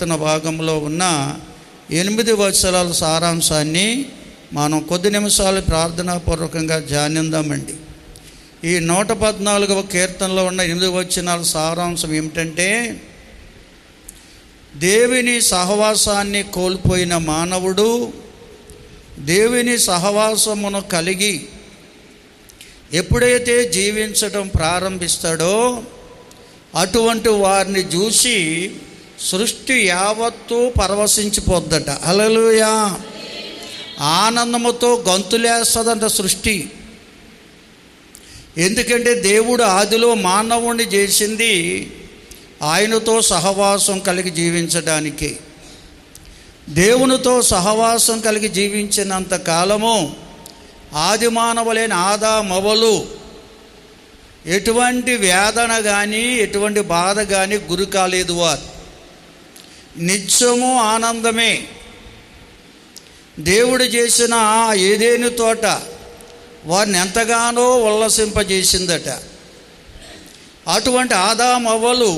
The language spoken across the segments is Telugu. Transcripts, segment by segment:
కీర్తన భాగంలో ఉన్న 8 వచనాల సారాంశాన్ని మనం కొద్ది నిమిషాలు ప్రార్థనాపూర్వకంగా ధ్యానిద్దామండి. ఈ 114వ కీర్తనలో ఉన్న 8 వచనాల సారాంశం ఏమిటంటే, దేవుని సహవాసాన్ని కోల్పోయిన మానవుడు దేవుని సహవాసమును కలిగి ఎప్పుడైతే జీవించడం ప్రారంభిస్తాడో అటువంటి వారిని చూసి సృష్టి యావత్తు పరవశించిపోద్దట. హల్లెలూయా! ఆనందముతో గంతులేస్తుందంట సృష్టి. ఎందుకంటే దేవుడు ఆదిలో మానవుణ్ణి చేసింది ఆయనతో సహవాసం కలిగి జీవించడానికి. దేవునితో సహవాసం కలిగి జీవించినంత కాలము ఆది మానవులైన ఆదామవ్వలు ఎటువంటి వేదన కానీ ఎటువంటి బాధ కానీ గురి కాలేదు. వారు నిత్యము ఆనందమే. దేవుడు చేసిన ఏదేను తోట వారిని ఎంతగానో ఉల్లసింపజేసిందట. అటువంటి ఆదామవ్వలు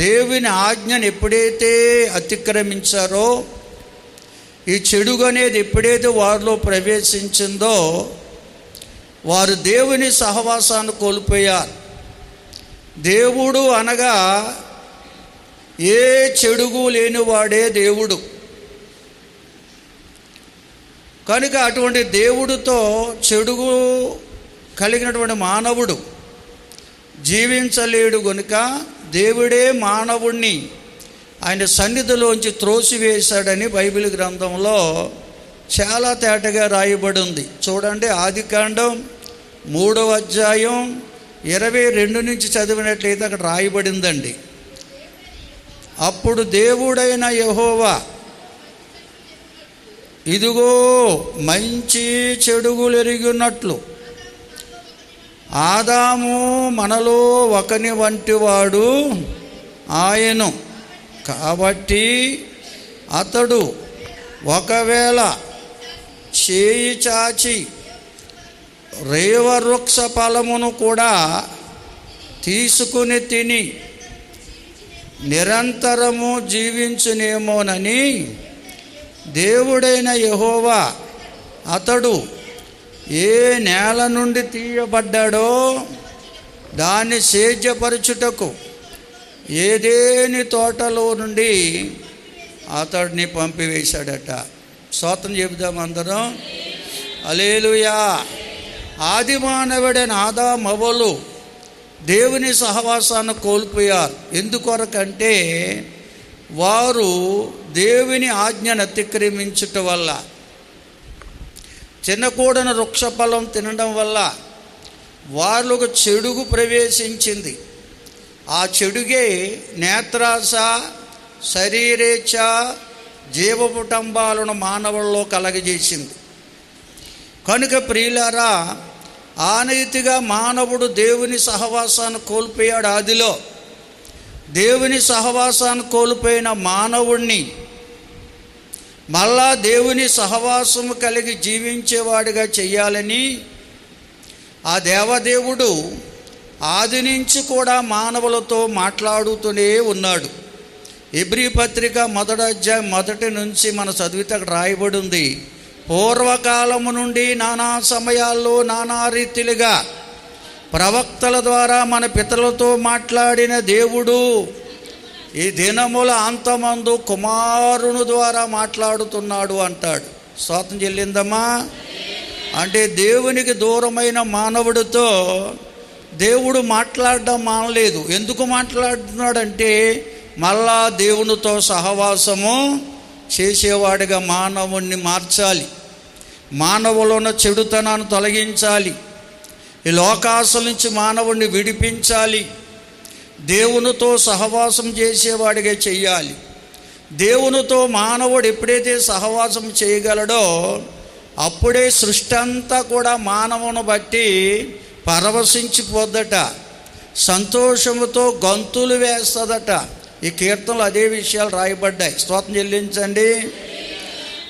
దేవుని ఆజ్ఞను ఎప్పుడైతే అతిక్రమించారో, ఈ చెడుగు అనేది ఎప్పుడైతే వారిలో ప్రవేశించిందో వారు దేవుని సహవాసాన్ని కోల్పోయారు. దేవుడు అనగా ఏ చెడుగు లేనివాడే దేవుడు. కనుక అటువంటి దేవుడితో చెడుగు కలిగినటువంటి మానవుడు జీవించలేడు. కనుక దేవుడే మానవుణ్ణి ఆయన సన్నిధిలోంచి త్రోసివేశాడని బైబిల్ గ్రంథంలో చాలా తేటగా రాయబడి ఉంది. చూడండి, ఆదికాండం 3వ అధ్యాయం 22 నుంచి చదివినట్లయితే అక్కడ రాయబడిందండి. అప్పుడు దేవుడైన యెహోవా, ఇదిగో మంచి చెడుగులు ఎరిగినట్లు ఆదాము మనలో ఒకని వంటివాడు ఆయను. కాబట్టి అతడు ఒకవేళ చేయి చాచి రేవవృక్ష ఫలమును కూడా తీసుకుని తిని నిరంతరము జీవించునేమోనని దేవుడైన యెహోవా అతడు ఏ నేల నుండి తీయబడ్డాడో దాన్ని సేద్యపరచుటకు ఏదేని తోటలో నుండి అతడిని పంపివేశాడట. స్తోత్రం చెబుదాం అందరం. హల్లెలూయా! ఆది మానవుడైన ఆదామవ్వలు దేవుని సహవాసాన్ని కోల్పోయారు. ఎందుకొరకంటే వారు దేవుని ఆజ్ఞను అతిక్రమించుట వల్ల, తినకూడని వృక్షఫలం తినడం వల్ల వారిలో ఒక చెడుగు ప్రవేశించింది. ఆ చెడుగే నేత్రాశ, శరీరేచ్ఛ, జీవపుటంబాలను మానవుల్లో కలగజేసింది. కనుక ప్రియులారా, ఆనైతిగా మానవుడు దేవుని సహవాసాన్ని కోల్పోయాడు. ఆదిలో దేవుని సహవాసాన్ని కోల్పోయిన మానవుణ్ణి మళ్ళా దేవుని సహవాసము కలిగి జీవించేవాడిగా చెయ్యాలని ఆ దేవదేవుడు ఆది నుంచి కూడా మానవులతో మాట్లాడుతూనే ఉన్నాడు. హెబ్రీ పత్రిక 1వ అధ్యాయం 1 నుంచి మన చదివితే అక్కడ రాయబడి ఉంది, పూర్వకాలము నుండి నానా సమయాల్లో నానా రీతిలుగా ప్రవక్తల ద్వారా మన పితరులతో మాట్లాడిన దేవుడు ఈ దినముల అంతమందు కుమారుని ద్వారా మాట్లాడుతున్నాడు అంటాడు. స్తోత్రం చెల్లిందమ్మా. అంటే దేవునికి దూరమైన మానవుడితో దేవుడు మాట్లాడడం మానలేదు. ఎందుకు మాట్లాడుతున్నాడంటే మళ్ళా దేవునితో సహవాసము చేసేవాడిగా మానవుణ్ణి మార్చాలి. మానవులో ఉన్న చెడుతనాన్ని తొలగించాలి. ఈ లోకాశల నుంచి మానవుణ్ణి విడిపించాలి. దేవునితో సహవాసం చేసేవాడిగా చెయ్యాలి. దేవునితో మానవుడు ఎప్పుడైతే సహవాసం చేయగలడో అప్పుడే సృష్టి అంతా కూడా మానవుని బట్టి పరవశించిపోద్దట, సంతోషముతో గంతులు వేస్తుందట. ఈ కీర్తనలు అదే విషయాలు రాయబడ్డాయి. స్తోత్రం చెల్లించండి.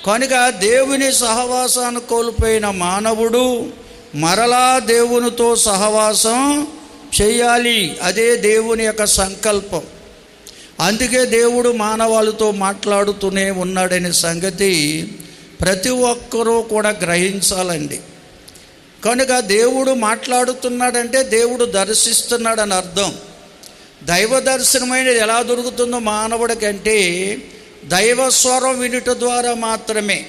కనుక దేవుని సహవాసాన్ని కోల్పోయిన మానవుడు మరలా దేవునితో సహవాసం చేయాలి. అదే దేవుని యొక్క సంకల్పం. అందుకే దేవుడు మానవాళితో మాట్లాడుతూనే ఉన్నాడనే సంగతి ప్రతి ఒక్కరూ కూడా గ్రహించాలండి. కనుక దేవుడు మాట్లాడుతున్నాడంటే దేవుడు దర్శిస్తున్నాడని అర్థం. దైవ దర్శనమైనది ఎలా దొరుకుతుందో మానవుడికంటే దైవస్వరం వినుట ద్వారా మాత్రమే.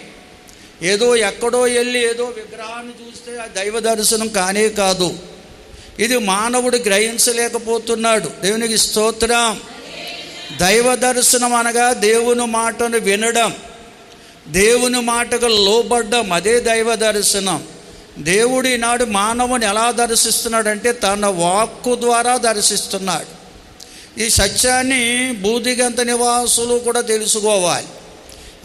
ఏదో ఎక్కడో వెళ్ళి ఏదో విగ్రహాన్ని చూస్తే ఆ దైవ దర్శనం కానే కాదు. ఇది మానవుడు గ్రహించలేకపోతున్నాడు. దేవునికి స్తోత్రం. దైవ దర్శనం అనగా దేవుని మాటను వినడం, దేవుని మాటకు లోబడ్డం, అదే దైవ దర్శనం. దేవుడు ఈనాడు మానవుని ఎలా దర్శిస్తున్నాడంటే తన వాక్కు ద్వారా దర్శిస్తున్నాడు. ఈ సత్యాన్ని బూదిగంత నివాసులు కూడా తెలుసుకోవాలి.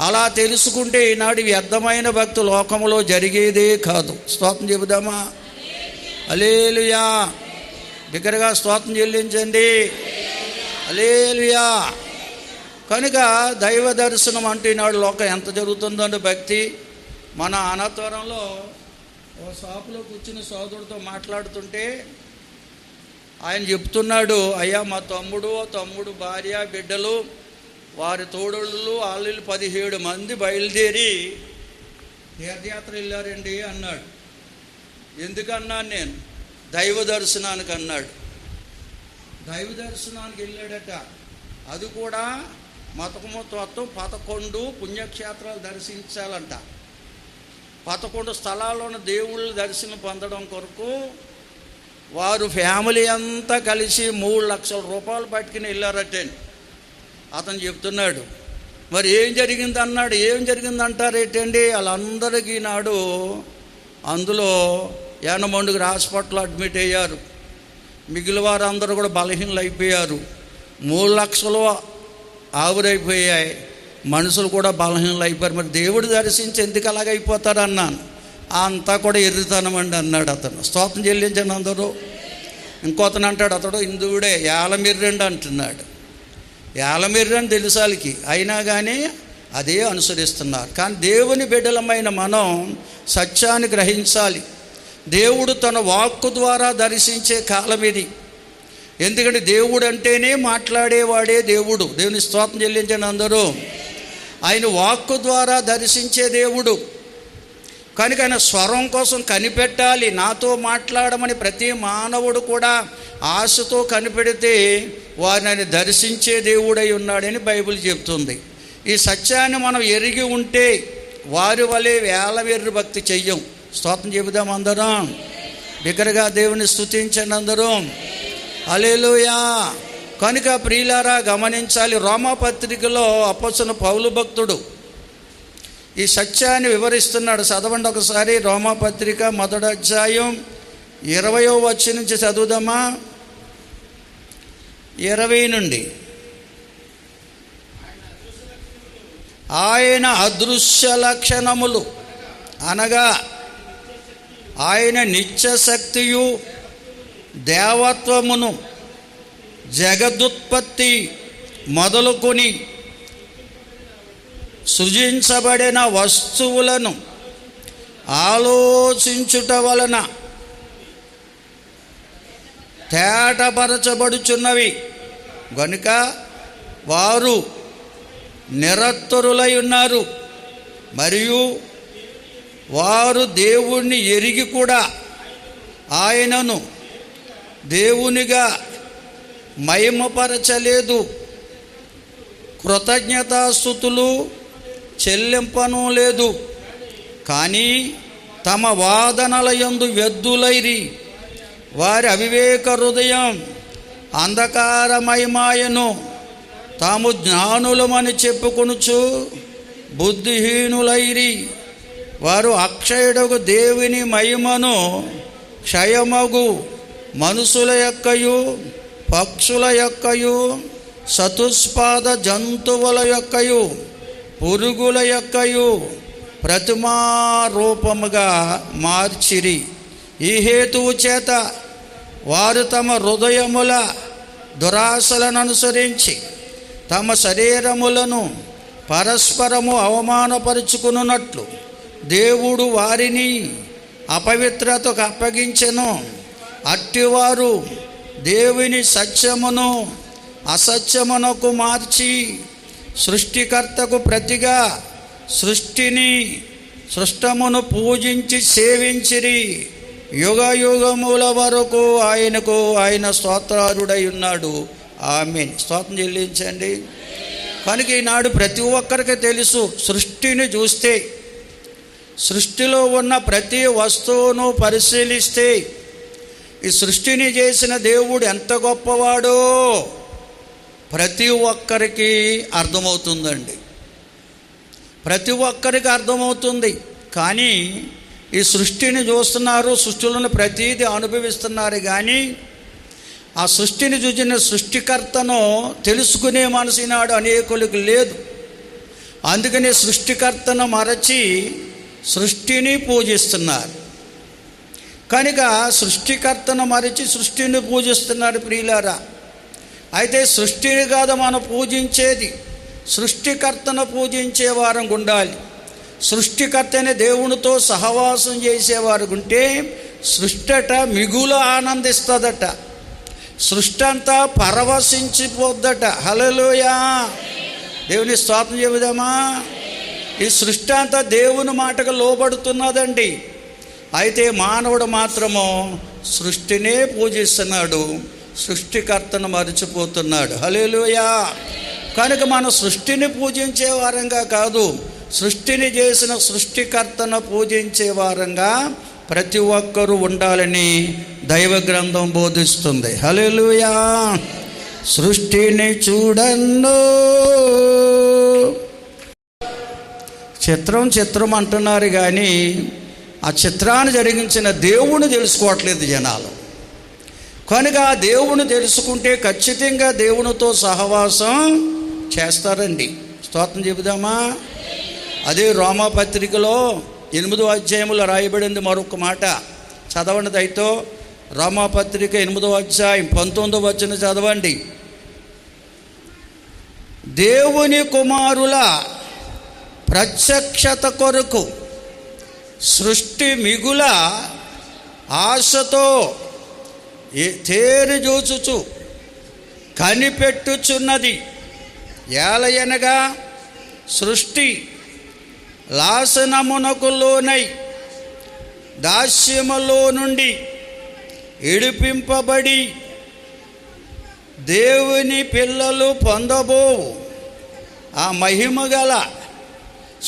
అలా తెలుసుకుంటే ఈనాడు వ్యర్థమైన భక్తి లోకంలో జరిగేదే కాదు. స్తోత్రం చెబుదామా? హల్లెలూయా. బిగ్గరగా స్తోత్రం చెల్లించండి. హల్లెలూయా. కనుక దైవ దర్శనం అంటే ఈనాడు లోకం ఎంత జరుగుతుందండి భక్తి. మన అనంతవరంలో ఓ షాపులో కూర్చుని సోదరుడితో మాట్లాడుతుంటే ఆయన చెప్తున్నాడు, అయ్యా మా తమ్ముడు భార్య బిడ్డలు వారి తోడళ్ళు వాళ్ళు 17 మంది బయలుదేరి తీర్థయాత్ర వెళ్ళారండి అన్నాడు. ఎందుకన్నాను నేను? దైవ దర్శనానికి అన్నాడు. దైవ దర్శనానికి వెళ్ళాడట. అది కూడా మొత్తం 11 పుణ్యక్షేత్రాలు దర్శించాలంట. 11 స్థలాల్లోని దేవుళ్ళ దర్శనం పొందడం కొరకు వారు ఫ్యామిలీ అంతా కలిసి 3 లక్షల రూపాయలు పట్టుకుని వెళ్ళారటండి. అతను చెప్తున్నాడు. మరి ఏం జరిగింది అన్నాడు. ఏం జరిగింది అంటారేటండి? వాళ్ళందరికీ నాడు అందులో యానమండుగురు హాస్పిటల్లో అడ్మిట్ అయ్యారు. మిగిలిన వారందరూ కూడా బలహీనలు అయిపోయారు. 3 లక్షలు ఆవిరైపోయాయి. మనుషులు కూడా బలహీనలు అయిపోయారు. మరి దేవుడు దర్శించి ఎందుకు అలాగైపోతారు అన్నాను. అంతా కూడా ఎర్రితనమండి అన్నాడు అతను. స్తోత్రం చెల్లించండి అందరూ. ఇంకొతను అంటాడు, అతడు హిందువుడే, ఏలమిర్రండి అంటున్నాడు. ఏలమిర్రని తెలుసాలకి అయినా కానీ అదే అనుసరిస్తున్నారు. కానీ దేవుని బిడ్డలమైన మనం సత్యాన్ని గ్రహించాలి. దేవుడు తన వాక్కు ద్వారా దర్శించే కాలం ఇది. ఎందుకంటే దేవుడు అంటేనే మాట్లాడేవాడే దేవుడు. దేవుని స్తోత్రం చెల్లించండి అందరూ. ఆయన వాక్కు ద్వారా దర్శించే దేవుడు కనుక ఆయన స్వరం కోసం కనిపెట్టాలి. నాతో మాట్లాడమని ప్రతి మానవుడు కూడా ఆశతో కనిపెడితే వారిని దర్శించే దేవుడై ఉన్నాడని బైబిల్ చెప్తుంది. ఈ సత్యాన్ని మనం ఎరిగి ఉంటే వారి వలె వేలవేర్రు భక్తి చెయ్యం. స్తోత్రం చెబుదాం అందరం. బిగ్గరగా దేవుని స్తుతించండి అందరం. హల్లెలూయా. కనుక ప్రియులారా గమనించాలి. రోమాపత్రికలో అపొస్తలుడైన పౌలు భక్తుడు ఈ సత్యాన్ని వివరిస్తున్నాడు. చదవండి ఒకసారి. రోమాపత్రిక 1వ అధ్యాయం 20వ వచనం నుంచి చదువుదామా? 20 నుండి. ఆయన అదృశ్య లక్షణములు అనగా ఆయన నిత్యశక్తియు దేవత్వమును జగదుత్పత్తి మొదలుకొని సృజించబడిన వస్తువులను ఆలోచించుట వలన తేటపరచబడుచున్నవి గనుక వారు నిరత్తరులై ఉన్నారు. మరియు వారు దేవుణ్ణి ఎరిగి కూడా ఆయనను దేవునిగా మహిమపరచలేదు, కృతజ్ఞతాస్తుతులు చెల్లింపను లేదు. కానీ తమ వాదనల యందు వ్యర్థులైరి. వారి అవివేక హృదయం అంధకారమయమాయను. తాము జ్ఞానులమని చెప్పుకొనుచు బుద్ధిహీనులైరి. వారు అక్షయుడగు దేవుని మహిమను క్షయమగు మనుషుల యొక్కయు పక్షుల యొక్కయు చతుష్పాద జంతువుల యొక్కయు పురుగుల యొక్కయు ప్రతిమారూపముగా మార్చిరి. ఈ హేతువు చేత వారు తమ హృదయముల దురాశలను అనుసరించి తమ శరీరములను పరస్పరము అవమానపరుచుకున్నట్లు దేవుడు వారిని అపవిత్రతకు అప్పగించెను. అట్టివారు దేవుని సత్యమును అసత్యమునకు మార్చి సృష్టికర్తకు ప్రతిగా సృష్టమును పూజించి సేవించిరి. యుగ యుగముల వరకు ఆయన స్తోత్రారుడై ఉన్నాడు. ఆమేన్. స్తోత్రం చెల్లించండి. కనుక ఈనాడు ప్రతి ఒక్కరికి తెలుసు, సృష్టిని చూస్తే, సృష్టిలో ఉన్న ప్రతి వస్తువును పరిశీలిస్తే ఈ సృష్టిని చేసిన దేవుడు ఎంత గొప్పవాడో ప్రతి ఒక్కరికి అర్థమవుతుందండి. ప్రతి ఒక్కరికి అర్థమవుతుంది. కానీ ఈ సృష్టిని చూస్తున్నారు, సృష్టిలోని ప్రతీది అనుభవిస్తున్నారు, కానీ ఆ సృష్టిని చూసిన సృష్టికర్తను తెలుసుకునే మనసు నాడు అనేకులకు లేదు. అందుకని సృష్టికర్తను మరచి సృష్టిని పూజిస్తున్నారు. కనుక సృష్టికర్తను మరచి సృష్టిని పూజిస్తున్నారు ప్రియులారా. అయితే సృష్టిని కాదు మనం పూజించేది, సృష్టికర్తను పూజించే వారం ఉండాలి. సృష్టికర్తని దేవునితో సహవాసం చేసేవారు ఉంటే సృష్టట మిగులు ఆనందిస్తుందట, సృష్టి అంతా పరవశించిపోద్దట. హల్లెలూయా. దేవుని స్తోత్రం చెబుదామా. ఈ సృష్టి అంతా దేవుని మాటకు లోబడుతున్నదండి. అయితే మానవుడు మాత్రము సృష్టినే పూజిస్తున్నాడు, సృష్టికర్తను మరిచిపోతున్నాడు. హల్లెలూయా. కనుక మనం సృష్టిని పూజించే వారంగా కాదు, సృష్టిని చేసిన సృష్టికర్తను పూజించే వారంగా ప్రతి ఒక్కరూ ఉండాలని దైవ గ్రంథం బోధిస్తుంది. హల్లెలూయా. సృష్టిని చూడను. చిత్రం అంటున్నారు, కానీ ఆ చిత్రాన్ని జరిగించిన దేవుని తెలుసుకోవట్లేదు జనాలు. కనుక ఆ దేవుని తెలుసుకుంటే ఖచ్చితంగా దేవునితో సహవాసం చేస్తారండి. స్తోత్రం చెబుదామా. అదే రోమాపత్రికలో 8వ అధ్యాయంలో రాయబడింది మరొక మాట. చదవండి దయతో. రోమాపత్రిక 8వ అధ్యాయం 19వ వచనం చదవండి. దేవుని కుమారుల ప్రత్యక్షత కొరకు సృష్టి మిగుల ఆశతో తేరు చూచుచు కనిపెట్టుచున్నది. ఏలయనగా సృష్టి లాసనమునకు లోనై దాస్యములో నుండి విడిపింపబడి దేవుని పిల్లలు పొందబోవు ఆ మహిమగల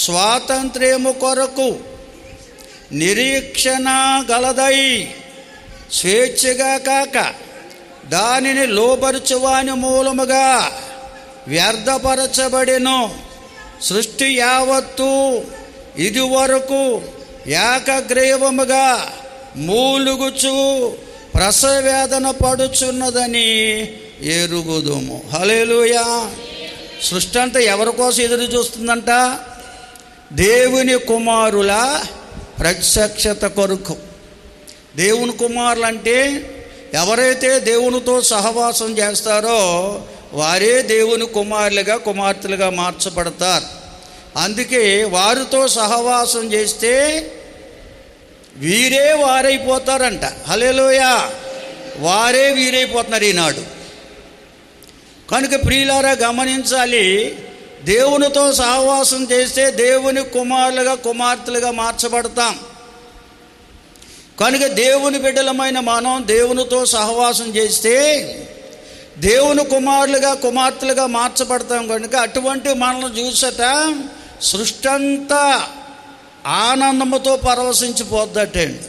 స్వాతంత్ర్యము కొరకు నిరీక్షణ గలదై స్వేచ్ఛగా కాక దానిని లోబరుచువాని మూలముగా వ్యర్థపరచబడెను. సృష్టి యావత్తు ఇదివరకు ఏకగ్రీవముగా మూలుగుచు ప్రసవేదన పడుచున్నదని ఎరుగుదుము. హల్లెలూయా. సృష్టి అంతా ఎవరి కోసం ఎదురు చూస్తుందంట? దేవుని కుమారుల ప్రత్యక్షత కొరకు. దేవుని కుమారులు అంటే ఎవరైతే దేవునితో సహవాసం చేస్తారో వారే దేవుని కుమారులుగా కుమార్తెలుగా మార్చబడతారు. అందుకే వారితో సహవాసం చేస్తే వీరే వారైపోతారంట. హల్లెలూయా. వారే వీరైపోతున్నారు ఈనాడు. కనుక ప్రియులారా గమనించాలి, దేవునితో సహవాసం చేస్తే దేవుని కుమారులుగా కుమార్తెలుగా మార్చబడతాం. కనుక దేవుని బిడ్డలమైన మనం దేవునితో సహవాసం చేస్తే దేవుని కుమారులుగా కుమార్తెలుగా మార్చబడతాం. కనుక అటువంటి మనల్ని చూసట సృష్టి అంతా ఆనందముతో పరవశించిపోద్దటండి.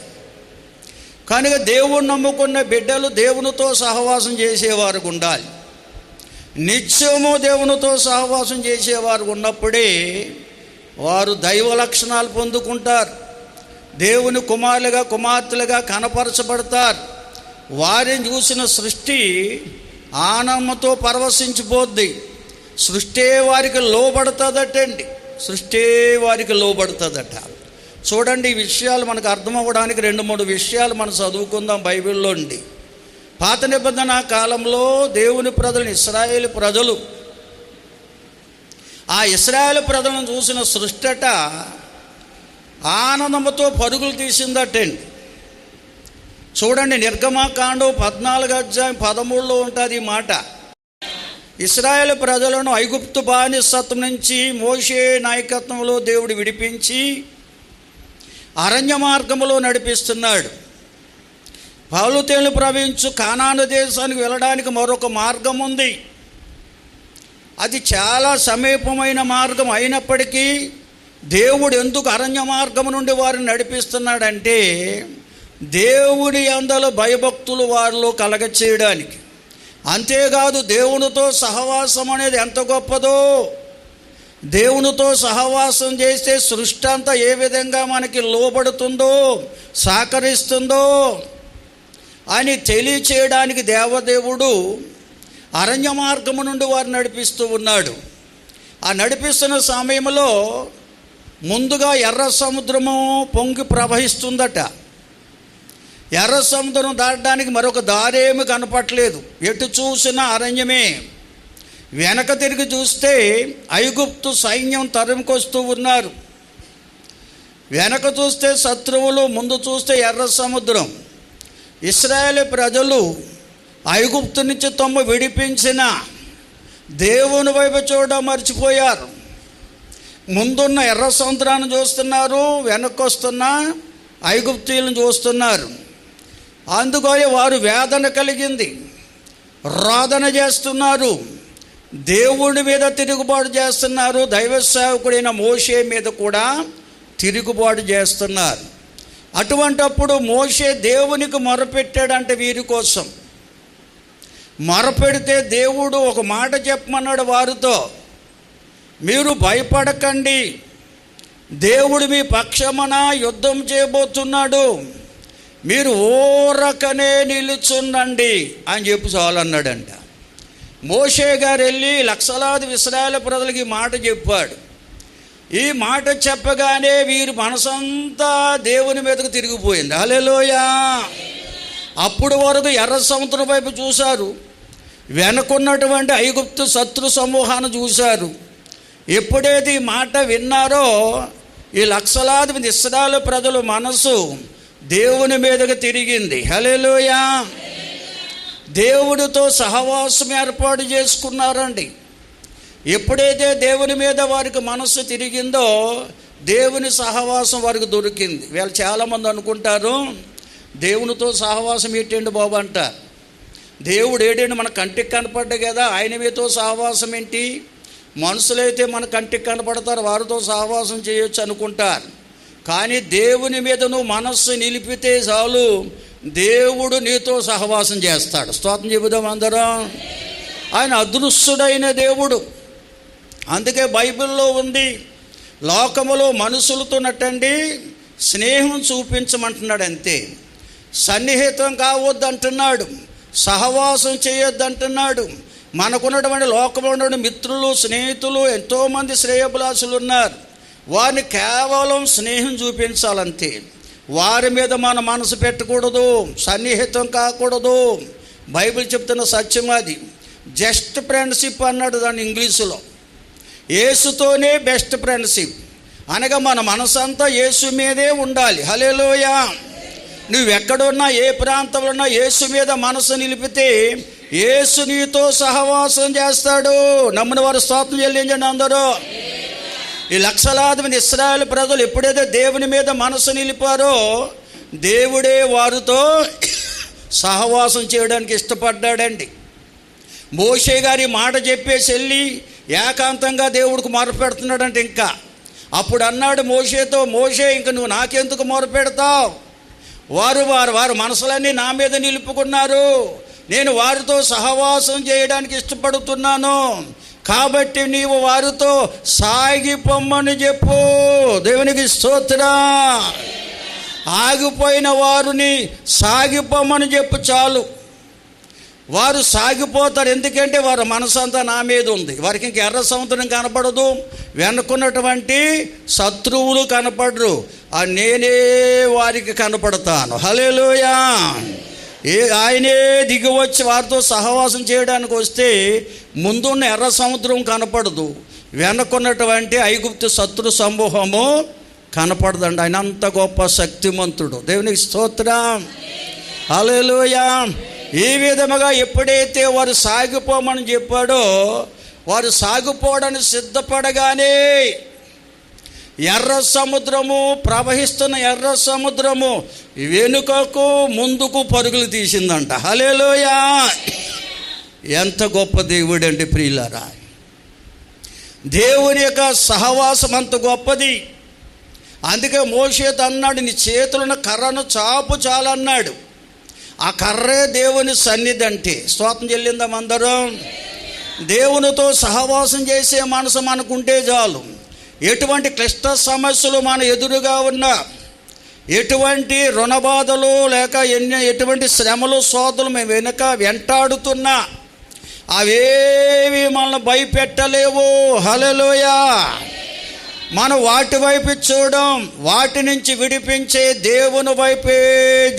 కనుక దేవుని నమ్ముకున్న బిడ్డలు దేవునితో సహవాసం చేసేవారు ఉండాలి. నిత్యము దేవునితో సహవాసం చేసేవారు ఉన్నప్పుడే వారు దైవ లక్షణాలు పొందుకుంటారు, దేవుని కుమారులుగా కుమార్తెలుగా కనపరచబడతారు. వారిని చూసిన సృష్టి ఆనందంతో పరవశించిపోద్ది. సృష్టి వారికి లోబడుతుందటండి, సృష్టి వారికి లోబడుతుందట. చూడండి, ఈ విషయాలు మనకు అర్థం అవ్వడానికి 2-3 విషయాలు మనం చదువుకుందాం బైబిల్లో ఉండి. పాత నిబంధన కాలంలో దేవుని ప్రజలు ఇశ్రాయేలు ప్రజలు, ఆ ఇశ్రాయేలు ప్రజలను చూసిన సృష్టట ఆనందంతో పరుగులు తీసిందటండి. చూడండి, నిర్గమాకాండం 14వ అధ్యాయం 13లో ఉంటుంది ఈ మాట. ఇశ్రాయేలు ప్రజలను ఐగుప్తు బానిసత్వం నుంచి మోషే నాయకత్వంలో దేవుడు విడిపించి అరణ్య మార్గంలో నడిపిస్తున్నాడు. పౌలుతేలు ప్రవహించు కానాను దేశానికి వెళ్ళడానికి మరొక మార్గం ఉంది. అది చాలా సమీపమైన మార్గం అయినప్పటికీ దేవుడు ఎందుకు అరణ్య మార్గం నుండి వారిని నడిపిస్తున్నాడంటే దేవుడి యందల భయభక్తులు వారిలో కలగచేయడానికి. అంతేకాదు దేవునితో సహవాసం అనేది ఎంత గొప్పదో, దేవునితో సహవాసం చేస్తే సృష్టి అంతా ఏ విధంగా మనకి లోబడుతుందో సహకరిస్తుందో అని తెలియచేయడానికి దేవదేవుడు అరణ్య మార్గము నుండి వారు నడిపిస్తూ ఉన్నాడు. ఆ నడిపిస్తున్న సమయంలో ముందుగా ఎర్ర సముద్రము పొంగి ప్రవహిస్తుందట. ఎర్ర సముద్రం దాటడానికి మరొక దారేమి కనపట్లేదు, ఎటు చూసినా అరణ్యమే. వెనక తిరిగి చూస్తే ఐగుప్తు సైన్యం తరుముకొస్తూ ఉన్నారు. వెనక చూస్తే శత్రువులు, ముందు చూస్తే ఎర్ర సముద్రం. ఇశ్రాయేలు ప్రజలు ఐగుప్తు నుంచి తమ్ము విడిపించిన దేవుని వైపు చూడడం మర్చిపోయారు. ముందున్న ఎర్ర సముద్రాన్ని చూస్తున్నారు, వెనక్కొస్తున్న ఐగుప్తీయులను చూస్తున్నారు. అందుకని వారు వేదన కలిగింది, రోదన చేస్తున్నారు, దేవుడి మీద తిరుగుబాటు చేస్తున్నారు, దైవ సేవకుడైన మోషే మీద కూడా తిరుగుబాటు చేస్తున్నారు. అటువంటప్పుడు మోషే దేవునికి మొరపెట్టాడంటే వీరి కోసం. మొరపెడితే దేవుడు ఒక మాట చెప్పమన్నాడు వారితో, మీరు భయపడకండి, దేవుడు మీ పక్షమున యుద్ధం చేయబోతున్నాడు, మీరు ఊరకనే నిలుచుండండి అని చెప్పి చాలన్నాడంట. మోషే గారు వెళ్ళి లక్షలాది ఇశ్రాయేలు ప్రజలకి ఈ మాట చెప్పాడు. ఈ మాట చెప్పగానే వీరి మనసంతా దేవుని మీదకు తిరిగిపోయింది. హల్లెలూయా. అప్పుడు వరకు ఎర్ర సముద్రం వైపు చూశారు, వెనుకున్నటువంటి ఐగుప్తు శత్రు సమూహాన్ని చూశారు. ఎప్పుడైతే ఈ మాట విన్నారో ఈ లక్షలాది మంది ఇశ్రాయేలు ప్రజల మనసు దేవుని మీదకు తిరిగింది. హల్లెలూయా. దేవుడితో సహవాసం ఏర్పాటు చేసుకున్నారండి. ఎప్పుడైతే దేవుని మీద వారికి మనస్సు తిరిగిందో దేవుని సహవాసం వారికి దొరికింది. వీళ్ళు చాలామంది అనుకుంటారు, దేవునితో సహవాసం ఏంటండి బాబు అంటారు. దేవుడు ఏడేంటి మన కంటికి కనపడ్డా కదా, ఆయన మీతో సహవాసం ఏంటి? మనుషులైతే మన కంటికి కనపడతారు, వారితో సహవాసం చేయొచ్చు అనుకుంటారు. కానీ దేవుని మీద నువ్వు మనస్సు నిలిపితే చాలు, దేవుడు నీతో సహవాసం చేస్తాడు. స్తోత్రం చెబుదాం అందరం. ఆయన అదృశ్యుడైన దేవుడు. అందుకే బైబిల్లో ఉంది, లోకములో మనుషులతో నట్టండి స్నేహం చూపించమంటున్నాడు, అంతే. సన్నిహితం కావద్దు అంటున్నాడు, సహవాసం చేయొద్దంటున్నాడు. మనకున్నటువంటి లోకంలో ఉన్నటువంటి మిత్రులు, స్నేహితులు, ఎంతోమంది శ్రేయోభిలాషులు ఉన్నారు. వారిని కేవలం స్నేహం చూపించాలంతే. వారి మీద మన మనసు పెట్టకూడదు, సన్నిహితం కాకూడదు. బైబిల్ చెప్తున్న సత్యం అది. జస్ట్ ఫ్రెండ్షిప్ అన్నాడు దాన్ని ఇంగ్లీషులో. యేసుతోనే బెస్ట్ ఫ్రెండ్షిప్ అనగా మన మనసంతా యేసు మీదే ఉండాలి. హల్లెలూయా. నువ్వెక్కడున్నా, ఏ ప్రాంతంలో ఉన్నా యేసు మీద మనసు నిలిపితే యేసు నీతో సహవాసం చేస్తాడు. నమ్మిన వారు స్తోత్రం చెల్లించండి అందరూ. ఈ లక్షలాది మంది ఇశ్రాయేలు ప్రజలు ఎప్పుడైతే దేవుని మీద మనసు నిలిపారో దేవుడే వారితో సహవాసం చేయడానికి ఇష్టపడ్డాడండి. మోషే గారి మాట చెప్పేసి వెళ్ళి ఏకాంతంగా దేవుడికి మొరపెడుతున్నాడంటే ఇంకా అప్పుడు అన్నాడు మోషేతో, మోషే ఇంక నువ్వు నాకెందుకు మొరపెడతావు? వారు మనసులన్నీ నా మీద నిలుపుకున్నారు, నేను వారితో సహవాసం చేయడానికి ఇష్టపడుతున్నాను, కాబట్టి నీవు వారితో సాగిపోమ్మని చెప్పు. దేవునికి స్తోత్రం. ఆగిపోయిన వారిని సాగిపోమ్మని చెప్పు చాలు. వారు సాగిపోతారు, ఎందుకంటే వారి మనసంతా నా మీద ఉంది. వారికి ఇంక ఎర్ర సముద్రం కనపడదు, వెనుకున్నటువంటి శత్రువులు కనపడరు, నేనే వారికి కనపడతాను. హల్లెలూయా. ఆయనే దిగి వచ్చి వారితో సహవాసం చేయడానికి వస్తే ముందున్న ఎర్ర సముద్రం కనపడదు, వెనుకున్నటువంటి ఐగుప్తు శత్రు సమూహము కనపడదండి. ఆయన అంత గొప్ప శక్తిమంతుడు. దేవునికి స్తోత్రం. హల్లెలూయా. ఈ విధముగా ఎప్పుడైతే వారు సాగిపోమని చెప్పాడో, వారు సాగిపోవడానికి సిద్ధపడగానే ఎర్ర సముద్రము, ప్రవహిస్తున్న ఎర్ర సముద్రము వెనుకకు ముందుకు పరుగులు తీసిందంట. హల్లెలూయా! ఎంత గొప్ప దేవుడు అంటే ప్రియులారా, దేవుని యొక్క సహవాసం అంత గొప్పది. అందుకే మోషేతో అన్నాడు, నీ చేతులను కర్రను చాపు చాలన్నాడు. ఆ కర్రే దేవుని సన్నిధి అంటే. స్తోత్రం చెల్లిందాం అందరం. దేవునితో సహవాసం చేసే మనసు మనకుంటే చాలు. ఎటువంటి క్లిష్ట సమస్యలు మన ఎదురుగా ఉన్నా, ఎటువంటి రుణబాధలు లేక ఎటువంటి శ్రమలు శోధనలు మేము వెంటాడుతున్నా అవేవి మనల్ని భయపెట్టలేవు. హల్లెలూయా! మనం వాటి వైపు చూడం, వాటి నుంచి విడిపించే దేవుని వైపే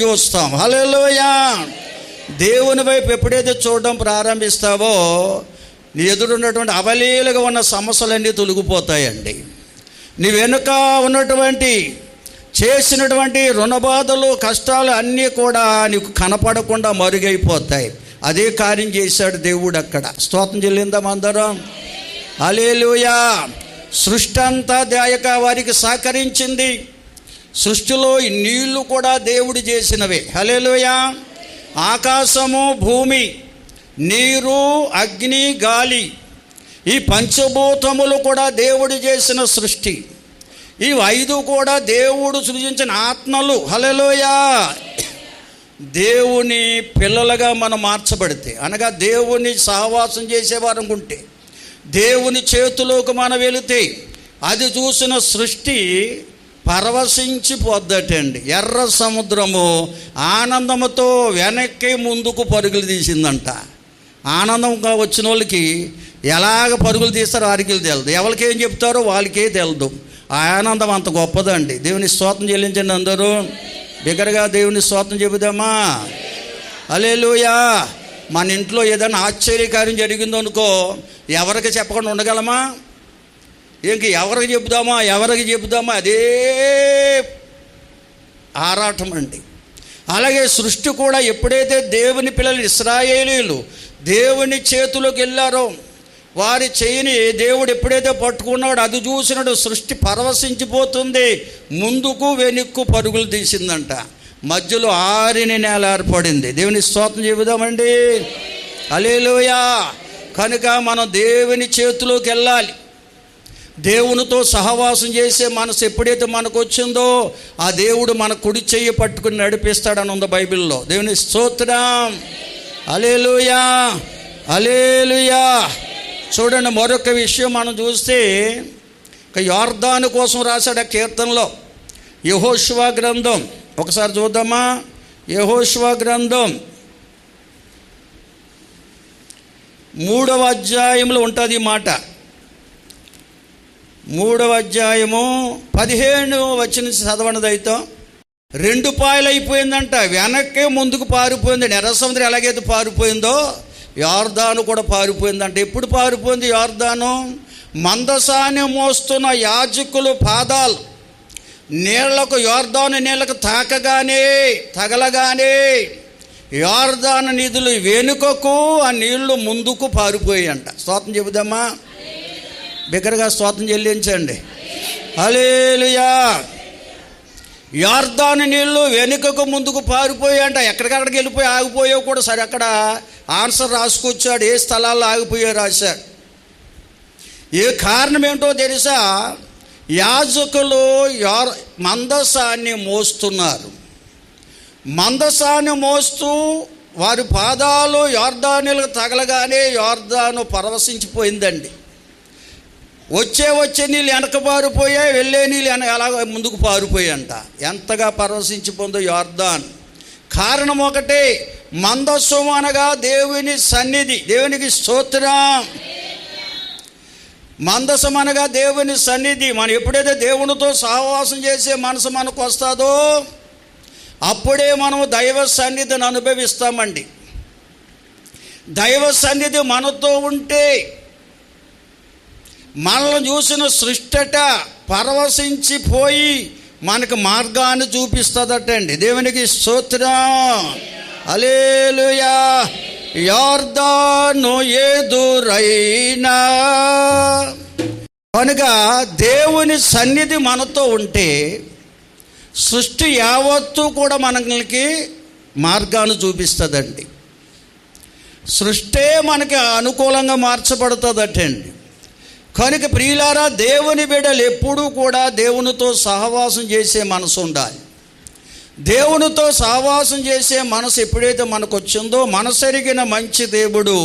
చూస్తాం. హల్లెలూయా! దేవుని వైపు ఎప్పుడైతే చూడడం ప్రారంభిస్తావో నీ ఎదురున్నటువంటి అవలీలుగా ఉన్న సమస్యలన్నీ తొలగిపోతాయండి. నీ వెనుక ఉన్నటువంటి చేసినటువంటి రుణబాధలు, కష్టాలు అన్నీ కూడా నీకు కనపడకుండా మరుగైపోతాయి. అదే కార్యం చేశాడు దేవుడు అక్కడ. స్తోత్రం చెల్లిందాం అందరం. హల్లెలూయా! సృష్టి అంతా దాయక వారికి సహకరించింది. సృష్టిలో ఈ నీళ్లు కూడా దేవుడు చేసినవే. హల్లెలూయా! ఆకాశము, భూమి, నీరు, అగ్ని, గాలి, ఈ పంచభూతములు కూడా దేవుడు చేసిన సృష్టి. ఈ 5 కూడా దేవుడు సృజించిన ఆత్మలు. హల్లెలూయా! దేవుని పిల్లలుగా మనం మార్చబడితే, అనగా దేవుని సహవాసం చేసేవారు అనుకుంటే, దేవుని చేతిలోకి మనం వెళితే అది చూసిన సృష్టి పరవశించిపోద్దటండి. ఎర్ర సముద్రము ఆనందముతో వెనక్కి ముందుకు పరుగులు తీసిందంట. ఆనందంగా వచ్చిన వాళ్ళకి ఎలాగ పరుగులు తీస్తారో వారికి తెలియదు, ఎవరికేం చెప్తారో వాళ్ళకే తెలియదు. ఆ ఆనందం అంత గొప్పదండి. దేవుని స్తోత్రం చెల్లించండి అందరూ. బిగ్గరగా దేవుని స్తోత్రం చెబుదామా? హల్లెలూయా! మన ఇంట్లో ఏదైనా ఆశ్చర్యకార్యం జరిగిందో అనుకో, ఎవరికి చెప్పకుండా ఉండగలమా? ఇంక ఎవరికి చెబుదామా? అదే ఆరాటం అండి. అలాగే సృష్టి కూడా ఎప్పుడైతే దేవుని పిల్లలు ఇశ్రాయేలీయులు దేవుని చేతిలోకి వెళ్ళారో, వారి చేయిని దేవుడు ఎప్పుడైతే పట్టుకున్నాడో అది చూసినాడు సృష్టి పరవశించిపోతుంది. ముందుకు వెనుక్కు పరుగులు తీసిందంట. మధ్యలో ఆరిన నేల ఏర్పడింది. దేవుని స్తోత్రం చెబుదామండి. హల్లెలూయా! కనుక మనం దేవుని చేతిలోకి వెళ్ళాలి. దేవునితో సహవాసం చేసే మనసు ఎప్పుడైతే మనకు వచ్చిందో ఆ దేవుడు మన కుడి చెయ్యి పట్టుకుని నడిపిస్తాడని ఉంది బైబిల్లో. దేవుని స్తోత్రం. హల్లెలూయా! హల్లెలూయా! చూడండి, మరొక విషయం మనం చూస్తే యొర్దాను కోసం రాశాడు ఆ కీర్తనలో. యెహోషువ గ్రంథం ఒకసారి చూద్దామా? యెహోషువ గ్రంథం 3వ అధ్యాయంలో ఉంటుంది ఈ మాట. 3వ అధ్యాయము 15వ వచనం చదవనదైతే 2 పాయలు అయిపోయిందంట. వెనక్కే ముందుకు పారిపోయింది. ఎర్ర సముద్రం ఎలాగైతే పారిపోయిందో యొర్దాను కూడా పారిపోయిందంట. ఎప్పుడు పారిపోయింది యొర్దాను? మందసాన్ని మోస్తున్న యాజకులు పాదాలు నీళ్లకు, యొర్దాను నీళ్లకు తగలగానే యొర్దాను నిధులు వెనుకకు, ఆ నీళ్లు ముందుకు పారిపోయాయంట. స్తోత్రం చెబుదామా? బిగ్గరగా స్తోత్రం చెల్లించండి. హల్లెలూయా! యొర్దాను నీళ్లు వెనుకకు ముందుకు పారిపోయాయంట. ఎక్కడికక్కడికి వెళ్ళిపోయి ఆగిపోయావు కూడా సరే, అక్కడ ఆన్సర్ రాసుకొచ్చాడు. ఏ స్థలాల్లో ఆగిపోయా రాశాడు. ఏ కారణం ఏంటో తెలుసా? యాజకులు మందసాన్ని మోస్తున్నారు. మందసాన్ని మోస్తూ వారి పాదాలు యొర్దానులకు తగలగానే యొర్దాను పరవశించిపోయిందండి. వచ్చే నీళ్ళు వెనక పారిపోయాయి, వెళ్ళే నీళ్ళు అలాగ ముందుకు పారిపోయాయంట. ఎంతగా పరవశించిపోయిందో యొర్దాను. కారణం ఒకటే, మందస్సు అనగా దేవుని సన్నిధి. దేవునికి స్తోత్రం. మందసం అనగా దేవుని సన్నిధి. మనం ఎప్పుడైతే దేవునితో సహవాసం చేసే మనసు మనకు వస్తుందో అప్పుడే మనం దైవ సన్నిధిని అనుభవిస్తామండి. దైవ సన్నిధి మనతో ఉంటే మనల్ని చూసిన సృష్టట పరవశించిపోయి మనకు మార్గాన్ని చూపిస్తుందటండి. దేవునికి స్తోత్రం. హల్లెలూయా. యొర్దాను ఎదురైనా. కనుక దేవుని సన్నిధి మనతో ఉంటే సృష్టి యావత్తు కూడా మనకి మార్గాన్ని చూపిస్తుందండి. సృష్టే మనకి అనుకూలంగా మార్చబడుతుందటండి. కనుక ప్రియులారా, దేవుని బిడ్డలు ఎప్పుడూ కూడా దేవునితో సహవాసం చేసే మనసు ఉండాలి. దేవునితో సహవాసం చేసే మనసు ఎప్పుడైతే మనకు వచ్చిందో, మనసెరిగిన మంచి దేవుడు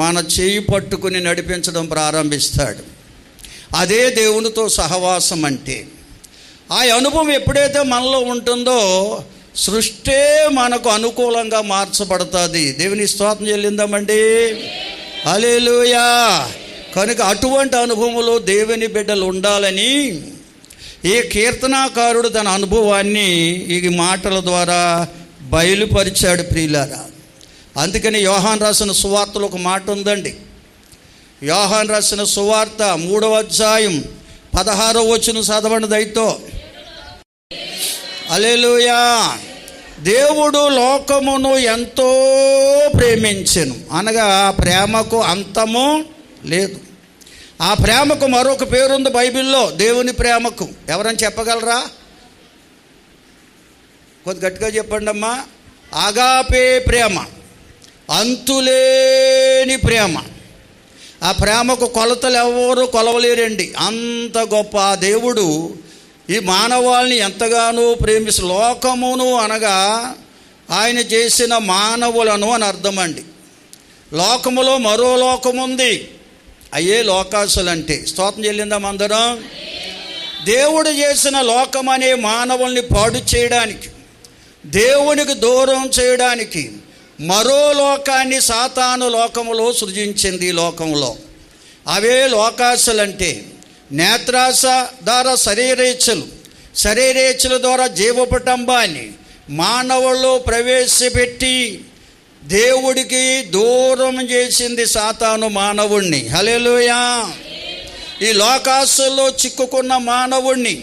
మన చేయి పట్టుకుని నడిపించడం ప్రారంభిస్తాడు. అదే దేవునితో సహవాసం అంటే. ఆ అనుభవం ఎప్పుడైతే మనలో ఉంటుందో సృష్టే మనకు అనుకూలంగా మార్చబడుతుంది. దేవుని స్తోత్రం చెల్లిందామండి. హల్లెలూయా. కనుక అటువంటి అనుభవంలో దేవుని బిడ్డలు ఉండాలని ఈ కీర్తనాకారుడు తన అనుభవాన్ని ఈ మాటల ద్వారా బయలుపరిచాడు ప్రియులారా. అందుకని యోహాను రాసిన సువార్తలో ఒక మాట ఉందండి. యోహాను రాసిన సువార్త 3వ అధ్యాయం 16వ వచనం చదవండి దయతో. హల్లెలూయా. దేవుడు లోకమును ఎంతో ప్రేమించెను అనగా ఆ ప్రేమకు అంతము లేదు. ఆ ప్రేమకు మరొక పేరుంది బైబిల్లో, దేవుని ప్రేమకు. ఎవరని చెప్పగలరా? కొద్ది గట్టిగా చెప్పండి అమ్మా. ఆగాపే ప్రేమ, అంతులేని ప్రేమ. ఆ ప్రేమకు కొలతలు ఎవరు కొలవలేరండి. అంత గొప్ప ఆ దేవుడు ఈ మానవాళిని ఎంతగానో ప్రేమిస్తూ, లోకమును అనగా ఆయన చేసిన మానవులను అని అర్థమండి. లోకములో మరో లోకముంది, అయ్యే లోకాసులు అంటే. స్తోత్రం చెల్లిందాం అందరం. దేవుడు చేసిన లోకం అనే మానవుల్ని పాడు చేయడానికి, దేవునికి దూరం చేయడానికి మరో లోకాన్ని సాతాను లోకములో సృజించింది. ఈ లోకంలో అవే లోకాసులంటే నేత్రాస ద్వారా శరీరేచ్ఛలు, శరీరేచ్ఛల ద్వారా జీవపటంబాన్ని మానవుల్లో ప్రవేశపెట్టి దేవుడికి దూరం చేసింది సాతాను మానవుణ్ణి. హల్లెలూయా. ఈ లోకాసుల్లో చిక్కుకున్న మానవుణ్ణి,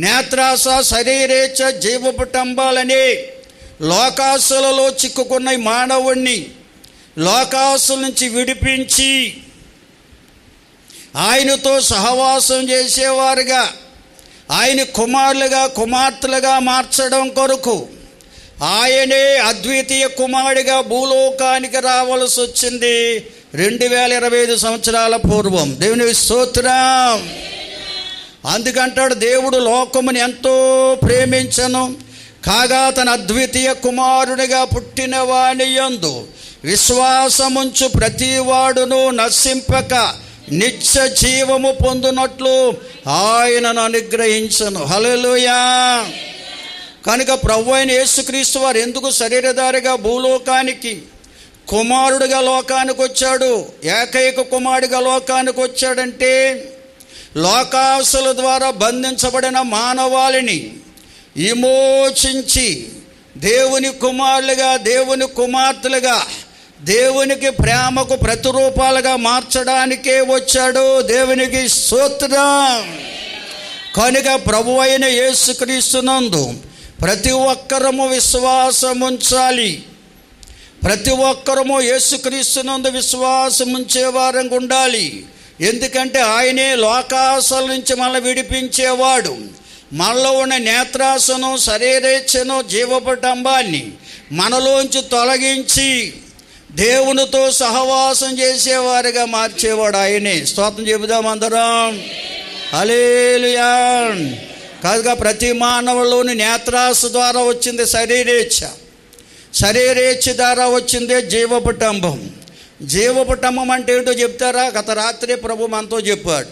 నేత్రాస శరీరేచ్ఛ జీవపటంబాలనే లోకాసులలో చిక్కుకున్న మానవుణ్ణి లోకాసుల నుంచి విడిపించి ఆయనతో సహవాసం చేసేవారుగా, ఆయన కుమారులుగా కుమార్తెలుగా మార్చడం కొరకు ఆయనే అద్వితీయ కుమారుడిగా భూలోకానికి రావాల్సి వచ్చింది 2025 సంవత్సరాల పూర్వం. దేవుని స్తోత్రం. అందుకంటాడు, దేవుడు లోకముని ఎంతో ప్రేమించను కాగా తన అద్వితీయ కుమారునిగా పుట్టిన వాని యందు విశ్వాసముంచు ప్రతివాడును నశింపక నిత్య జీవము పొందునట్లు ఆయనను అనుగ్రహించను. హల్లెలూయా. కనుక ప్రభువైన అయిన యేసుక్రీస్తు వారు ఎందుకు శరీరధారిగా భూలోకానికి కుమారుడిగా లోకానికి వచ్చాడు, ఏకైక కుమారుడిగా లోకానికి వచ్చాడంటే లోకాసుల ద్వారా బంధించబడిన మానవాళిని విమోచించి దేవుని కుమారులుగా, దేవుని కుమార్తెలుగా, దేవునికి ప్రేమకు ప్రతిరూపాలుగా మార్చడానికే వచ్చాడు. దేవునికి స్తోత్రం. కనుక ప్రభువైన యేసుక్రీస్తునందు ప్రతి ఒక్కరము విశ్వాసం ఉంచాలి. ప్రతి ఒక్కరము యేసుక్రీస్తునందు విశ్వాసం ఉంచేవారంగా ఉండాలి. ఎందుకంటే ఆయనే లోకాసుల నుంచి మనల్ని విడిపించేవాడు. మనలో ఉన్న నేత్రాసను, శరీరేచ్ఛను, జీవపటంబాన్ని మనలోంచి తొలగించి దేవునితో సహవాసం చేసేవారుగా మార్చేవాడు ఆయనే. స్తోత్రం చెబుదాం అందరం. హల్లెలూయా. కాదుగా ప్రతి మానవులోని నేత్రాస ద్వారా వచ్చింది శరీరేచ్ఛ, శరీరేచ్ఛ ద్వారా వచ్చిందే జీవపటంబం. జీవపటంబం అంటే ఏంటో చెప్తారా? గత రాత్రి ప్రభు మనతో చెప్పాడు.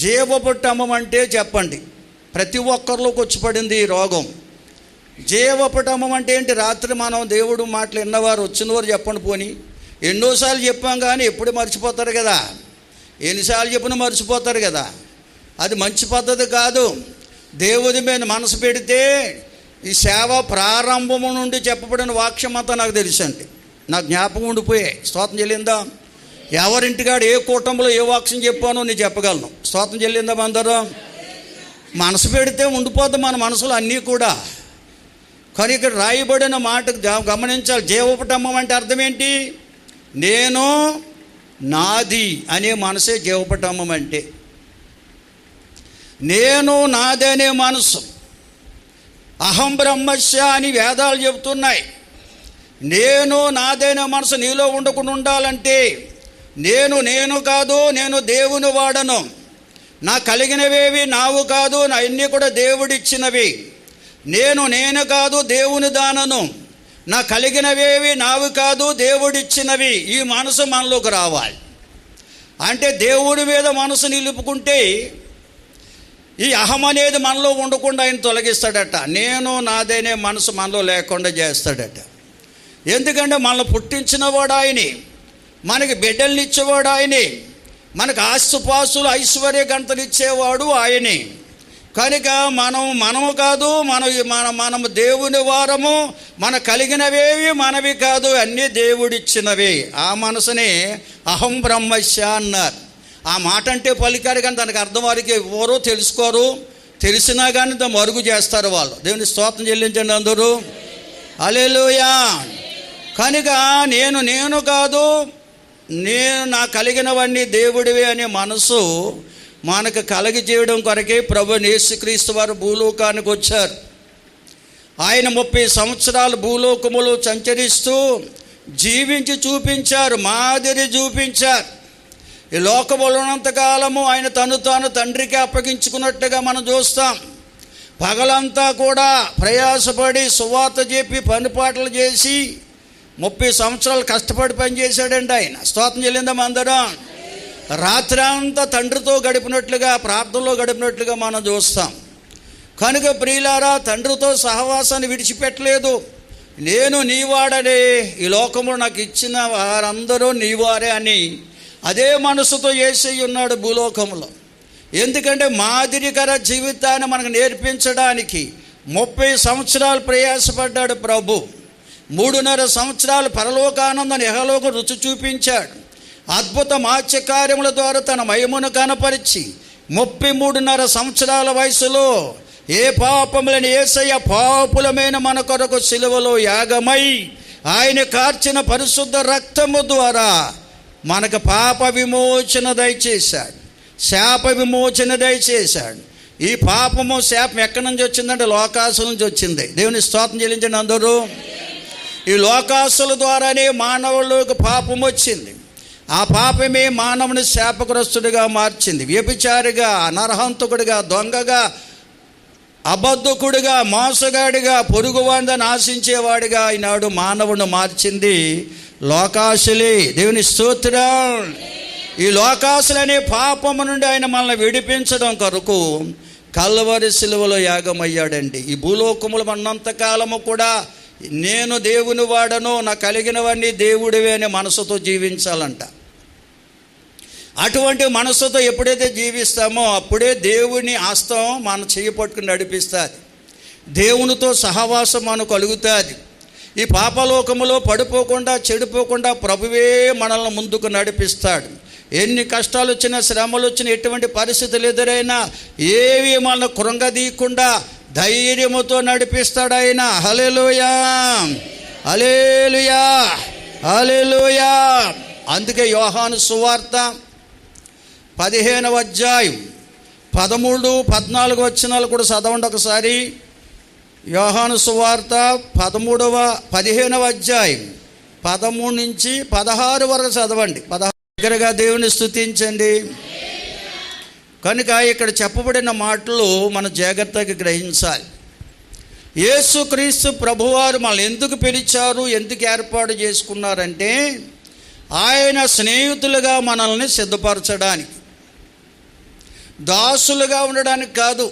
జీవపటంబం అంటే చెప్పండి, ప్రతి ఒక్కరిలోకి వచ్చి పడింది ఈ రోగం. జీవపటంబం అంటే ఏంటి? రాత్రి మనం దేవుడు మాటలు విన్నవారు వచ్చినవారు చెప్పండి. పోని ఎన్నోసార్లు చెప్పాం కానీ ఎప్పుడు మర్చిపోతారు కదా. ఎన్నిసార్లు చెప్పినా మర్చిపోతారు కదా. అది మంచి పద్ధతి కాదు. దేవుడి మీద మనసు పెడితే ఈ సేవ ప్రారంభము నుండి చెప్పబడిన వాక్యం అంతా నాకు తెలుసు అండి, నాకు జ్ఞాపకం ఉండిపోయాయి. స్తోత్రం చెల్లిందా. ఎవరింటికాడు ఏ కూటంలో ఏ వాక్యం చెప్పానో నేను చెప్పగలను. స్తోత్రం చెల్లిందాం అందరం. మనసు పెడితే ఉండిపోతాం మన మనసులో అన్నీ కూడా. కానీ ఇక్కడ రాయబడిన మాట గమనించాలి. జీవపటమ్మం అంటే అర్థం ఏంటి? నేను నాది అనే మనసే జీవపటమ్మం అంటే. నేను నాది అనే మనసు. అహం బ్రహ్మస్య అని వేదాలు చెబుతున్నాయి. నేను నాదైన మనసు నీలో ఉండకుండా ఉండాలంటే నేను కాదు, నేను దేవుని వాడను. నా కలిగినవేవి నావు కాదు, నా అన్నీ కూడా దేవుడిచ్చినవి. నేను కాదు, దేవుని దానను. నా కలిగినవేవి నావి కాదు, దేవుడిచ్చినవి. ఈ మనసు మనలోకి రావాలి. అంటే దేవుడి మీద మనసు నిలుపుకుంటే ఈ అహం అనేది మనలో ఉండకుండా ఆయన తొలగిస్తాడట. నేను నాదనే మనసు మనలో లేకుండా చేస్తాడట. ఎందుకంటే మనల్ని పుట్టించినవాడు ఆయనే, మనకి బిడ్డల్ని ఇచ్చేవాడు ఆయనే, మనకు ఆస్తుపాస్తులు ఐశ్వర్య గంటలు ఇచ్చేవాడు ఆయనే. కనుక మనము కాదు, మనము దేవుని వారము. మన కలిగినవేవి మనవి కాదు, అన్నీ దేవుడిచ్చినవి. ఆ మనసునే అహం బ్రహ్మస్య అన్నారు. ఆ మాట అంటే పలికారు, కానీ దానికి అర్థం వారికి ఎవరో తెలుసుకోరు. తెలిసినా కానీ దాన్ని మరుగు చేస్తారు వాళ్ళు. దేవుని స్తోత్రం చెల్లించండి అందరూ. హల్లెలూయా. కనుక నేను కాదు, నేను నా కలిగినవన్నీ దేవుడివే అనే మనసు మనకు కలిగి చేయడం కొరకే ప్రభు యేసుక్రీస్తు వారు భూలోకానికి వచ్చారు. ఆయన 30 సంవత్సరాలు భూలోకములో సంచరిస్తూ జీవించి చూపించారు, మాదిరి చూపించారు. ఈ లోకములో ఉన్నంతకాలము ఆయన తాను తండ్రికి అప్పగించుకున్నట్టుగా మనం చూస్తాం. పగలంతా కూడా ప్రయాసపడి సువార్త చెప్పి పనిపాటలు చేసి 30 సంవత్సరాలు కష్టపడి పనిచేశాడండి ఆయన. స్తోత్రం చెల్లిందాం అందరం. రాత్రి అంతా తండ్రితో గడిపినట్లుగా, ప్రార్థనలో గడిపినట్లుగా మనం చూస్తాం. కనుక ప్రియులారా, తండ్రితో సహవాసాన్ని విడిచిపెట్టలేదు. నేను నీవాడనే, ఈ లోకంలో నాకు ఇచ్చిన వారందరూ నీవారే అని అదే మనసుతో యేసయ్య ఉన్నాడు భూలోకంలో. ఎందుకంటే మాదిరికర జీవితాన్ని మనకు నేర్పించడానికి 30 సంవత్సరాలు ప్రయాసపడ్డాడు ప్రభు. 3.5 సంవత్సరాలు పరలోకానందాన్ని యెహోలోక రుచి చూపించాడు. అద్భుత ఆశ్చర్యకార్యముల ద్వారా తన మహిమను కనపరిచి 33.5 సంవత్సరాల వయసులో ఏ పాపములని యేసయ్య పాపులమైన మన కొరకు సిలువలో యాగమై ఆయన కార్చిన పరిశుద్ధ రక్తము ద్వారా మనకు పాప విమోచన దయచేశాడు, శాప విమోచన దయచేశాడు. ఈ పాపము శాపం ఎక్కడి నుంచి వచ్చిందంటే లోకాసుల నుంచి వచ్చింది. దేవుని స్తోత్రం చెల్లించండి అందరూ. ఈ లోకాసుల ద్వారానే మానవులకు పాపం వచ్చింది. ఆ పాపమే మానవుని శాపగ్రస్తుడిగా మార్చింది. వ్యభిచారిగా, నరహంతకుడిగా, దొంగగా, అబద్ధకుడిగా, మోసగాడిగా, పొరుగువాడిని ఆశించేవాడిగా ఈనాడు మానవుని మార్చింది లోకాసులే. దేవుని స్తోత్రం. ఈ లోకాసులనే పాపము నుండి ఆయన మనల్ని విడిపించడం కొరకు కల్వరి సిలువలో యాగమయ్యాడండి. ఈ భూలోకములు ఉన్నంతకాలము కూడా నేను దేవుని వాడను, నా కలిగినవన్నీ దేవుడివే అనే మనసుతో జీవించాలంట. అటువంటి మనసుతో ఎప్పుడైతే జీవిస్తామో అప్పుడే దేవుని హస్తం మన చెయ్యి పట్టుకుని నడిపిస్తుంది. దేవునితో సహవాసం మనకు కలుగుతుంది. ఈ పాపలోకములో పడిపోకుండా, చెడిపోకుండా ప్రభువే మనల్ని ముందుకు నడిపిస్తాడు. ఎన్ని కష్టాలు వచ్చినా, శ్రమలు వచ్చినా, ఎటువంటి పరిస్థితులు ఎదురైనా ఏవి మనల్ని కృంగదీయకుండా ధైర్యముతో నడిపిస్తాడు ఆయన. హల్లెలూయా, హల్లెలూయా, హల్లెలూయా. అందుకే యోహాను సువార్త 15వ అధ్యాయం 13, 14 వచనాలు కూడా చదవండి ఒకసారి. యోహాను సువార్త 15వ అధ్యాయం 13 నుంచి 16 వరకు చదవండి. 16 దగ్గరగా దేవుని స్తుతించండి. కనుక ఇక్కడ చెప్పబడిన మాటలు మనం జాగ్రత్తగా గ్రహించాలి. యేసుక్రీస్తు ప్రభువారు మనల్ని ఎందుకు పిలిచారు, ఎందుకు ఏర్పాటు చేసుకున్నారంటే ఆయన స్నేహితులుగా మనల్ని సిద్ధపరచడానికి, దాసులుగా ఉండడానికి కాదు.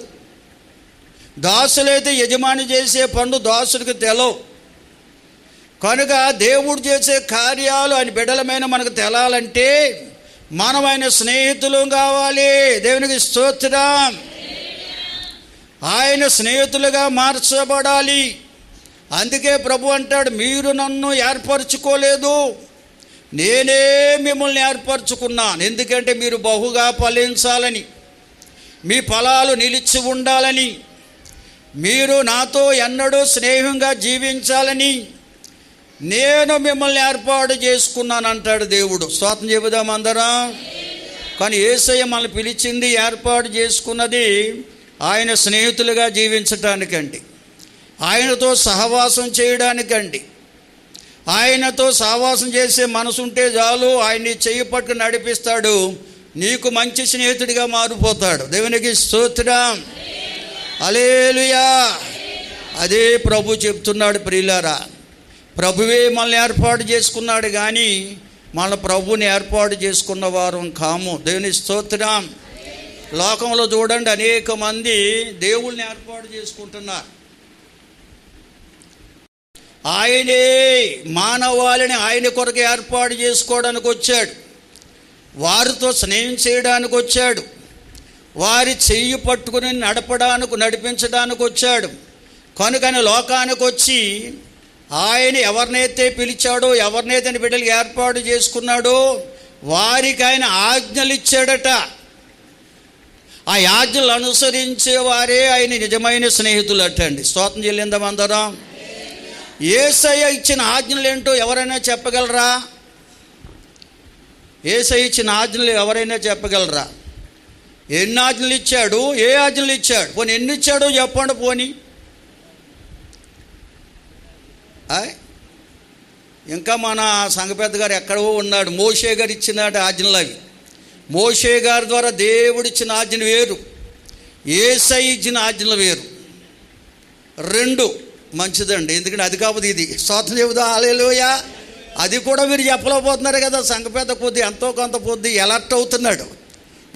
దాసులైతే యజమాని చేసే పనులు దాసుడికి తెలవు. కనుక దేవుడు చేసే కార్యాలు ఆయన బిడ్డలమైన మనకు తెలాలంటే మనం ఆయన స్నేహితులు కావాలి. దేవునికి స్తోత్రం. ఆయన స్నేహితులుగా మార్చబడాలి. అందుకే ప్రభు అంటాడు, మీరు నన్ను ఏర్పరచుకోలేదు, నేనే మిమ్మల్ని ఏర్పరచుకున్నాను. ఎందుకంటే మీరు బహుగా ఫలించాలని, మీ ఫలాలు నిలిచి ఉండాలని, మీరు నాతో ఎన్నడూ స్నేహంగా జీవించాలని నేను మిమ్మల్ని ఏర్పాటు చేసుకున్నాను అంటాడు దేవుడు. స్తోత్రం చెబుదాం అందరం. కానీ యేసయ్య మనల్ని పిలిచింది, ఏర్పాటు చేసుకున్నది ఆయన స్నేహితులుగా జీవించటానికండి, ఆయనతో సహవాసం చేయడానికండి. ఆయనతో సహవాసం చేసే మనసు ఉంటే చాలు, ఆయన్ని చెయ్యి పట్టుకుని నడిపిస్తాడు, నీకు మంచి స్నేహితుడిగా మారిపోతాడు. దేవునికి స్తోత్రం, హల్లెలూయా. అదే ప్రభు చెప్తున్నాడు. ప్రియులారా, ప్రభువే మనల్ని ఏర్పాటు చేసుకున్నాడు, కానీ మన ప్రభుని ఏర్పాటు చేసుకున్న వారు కాము. దేవుని స్తోత్రం. లోకంలో చూడండి, అనేక మంది దేవుళ్ళని ఏర్పాటు చేసుకుంటున్నారు. ఆయనే మానవాళిని ఆయన కొరకు ఏర్పాటు చేసుకోవడానికి వచ్చాడు, వారితో స్నేహం చేయడానికి వచ్చాడు, వారి చెయ్యి పట్టుకుని నడిపించడానికి వచ్చాడు. కనుకని లోకానికి వచ్చి ఆయన ఎవరినైతే పిలిచాడో, ఎవరినైతే బిడ్డలు ఏర్పాటు చేసుకున్నాడో వారికి ఆయన ఆజ్ఞలు ఇచ్చాడట. ఆ ఆజ్ఞలు అనుసరించే వారే ఆయన నిజమైన స్నేహితులు అటండి. స్తోత్రం చెల్లిందాం అందరం. యేసయ్య ఇచ్చిన ఆజ్ఞలు ఏంటో ఎవరైనా చెప్పగలరా? యేసయ్య ఇచ్చిన ఆజ్ఞలు ఎవరైనా చెప్పగలరా? ఎన్ని ఆజ్ఞలు ఇచ్చాడు? ఏ ఆజ్ఞలు ఇచ్చాడు? పోనీ ఎన్ని ఇచ్చాడో చెప్పండి. పోనీ ఇంకా మన సంఘ పెద్ద గారు ఎక్కడో ఉన్నాడు, మోషే గారు ఇచ్చినాడు ఆజ్ఞలు. అవి మోషే గారి ద్వారా దేవుడిచ్చిన ఆజ్ఞలు వేరు, యేసయ్య ఇచ్చిన ఆజ్ఞలు వేరు. రెండు మంచిదండి, ఎందుకంటే అది కాకపోతే ఇది. స్తోత్రం చెబుదా, హల్లెలూయా. అది కూడా మీరు చెప్పలేకపోతున్నారు కదా. సంఘ పెద్ద కొద్ది ఎంతో కొంత కొద్ది ఎలర్ట్ అవుతున్నాడు,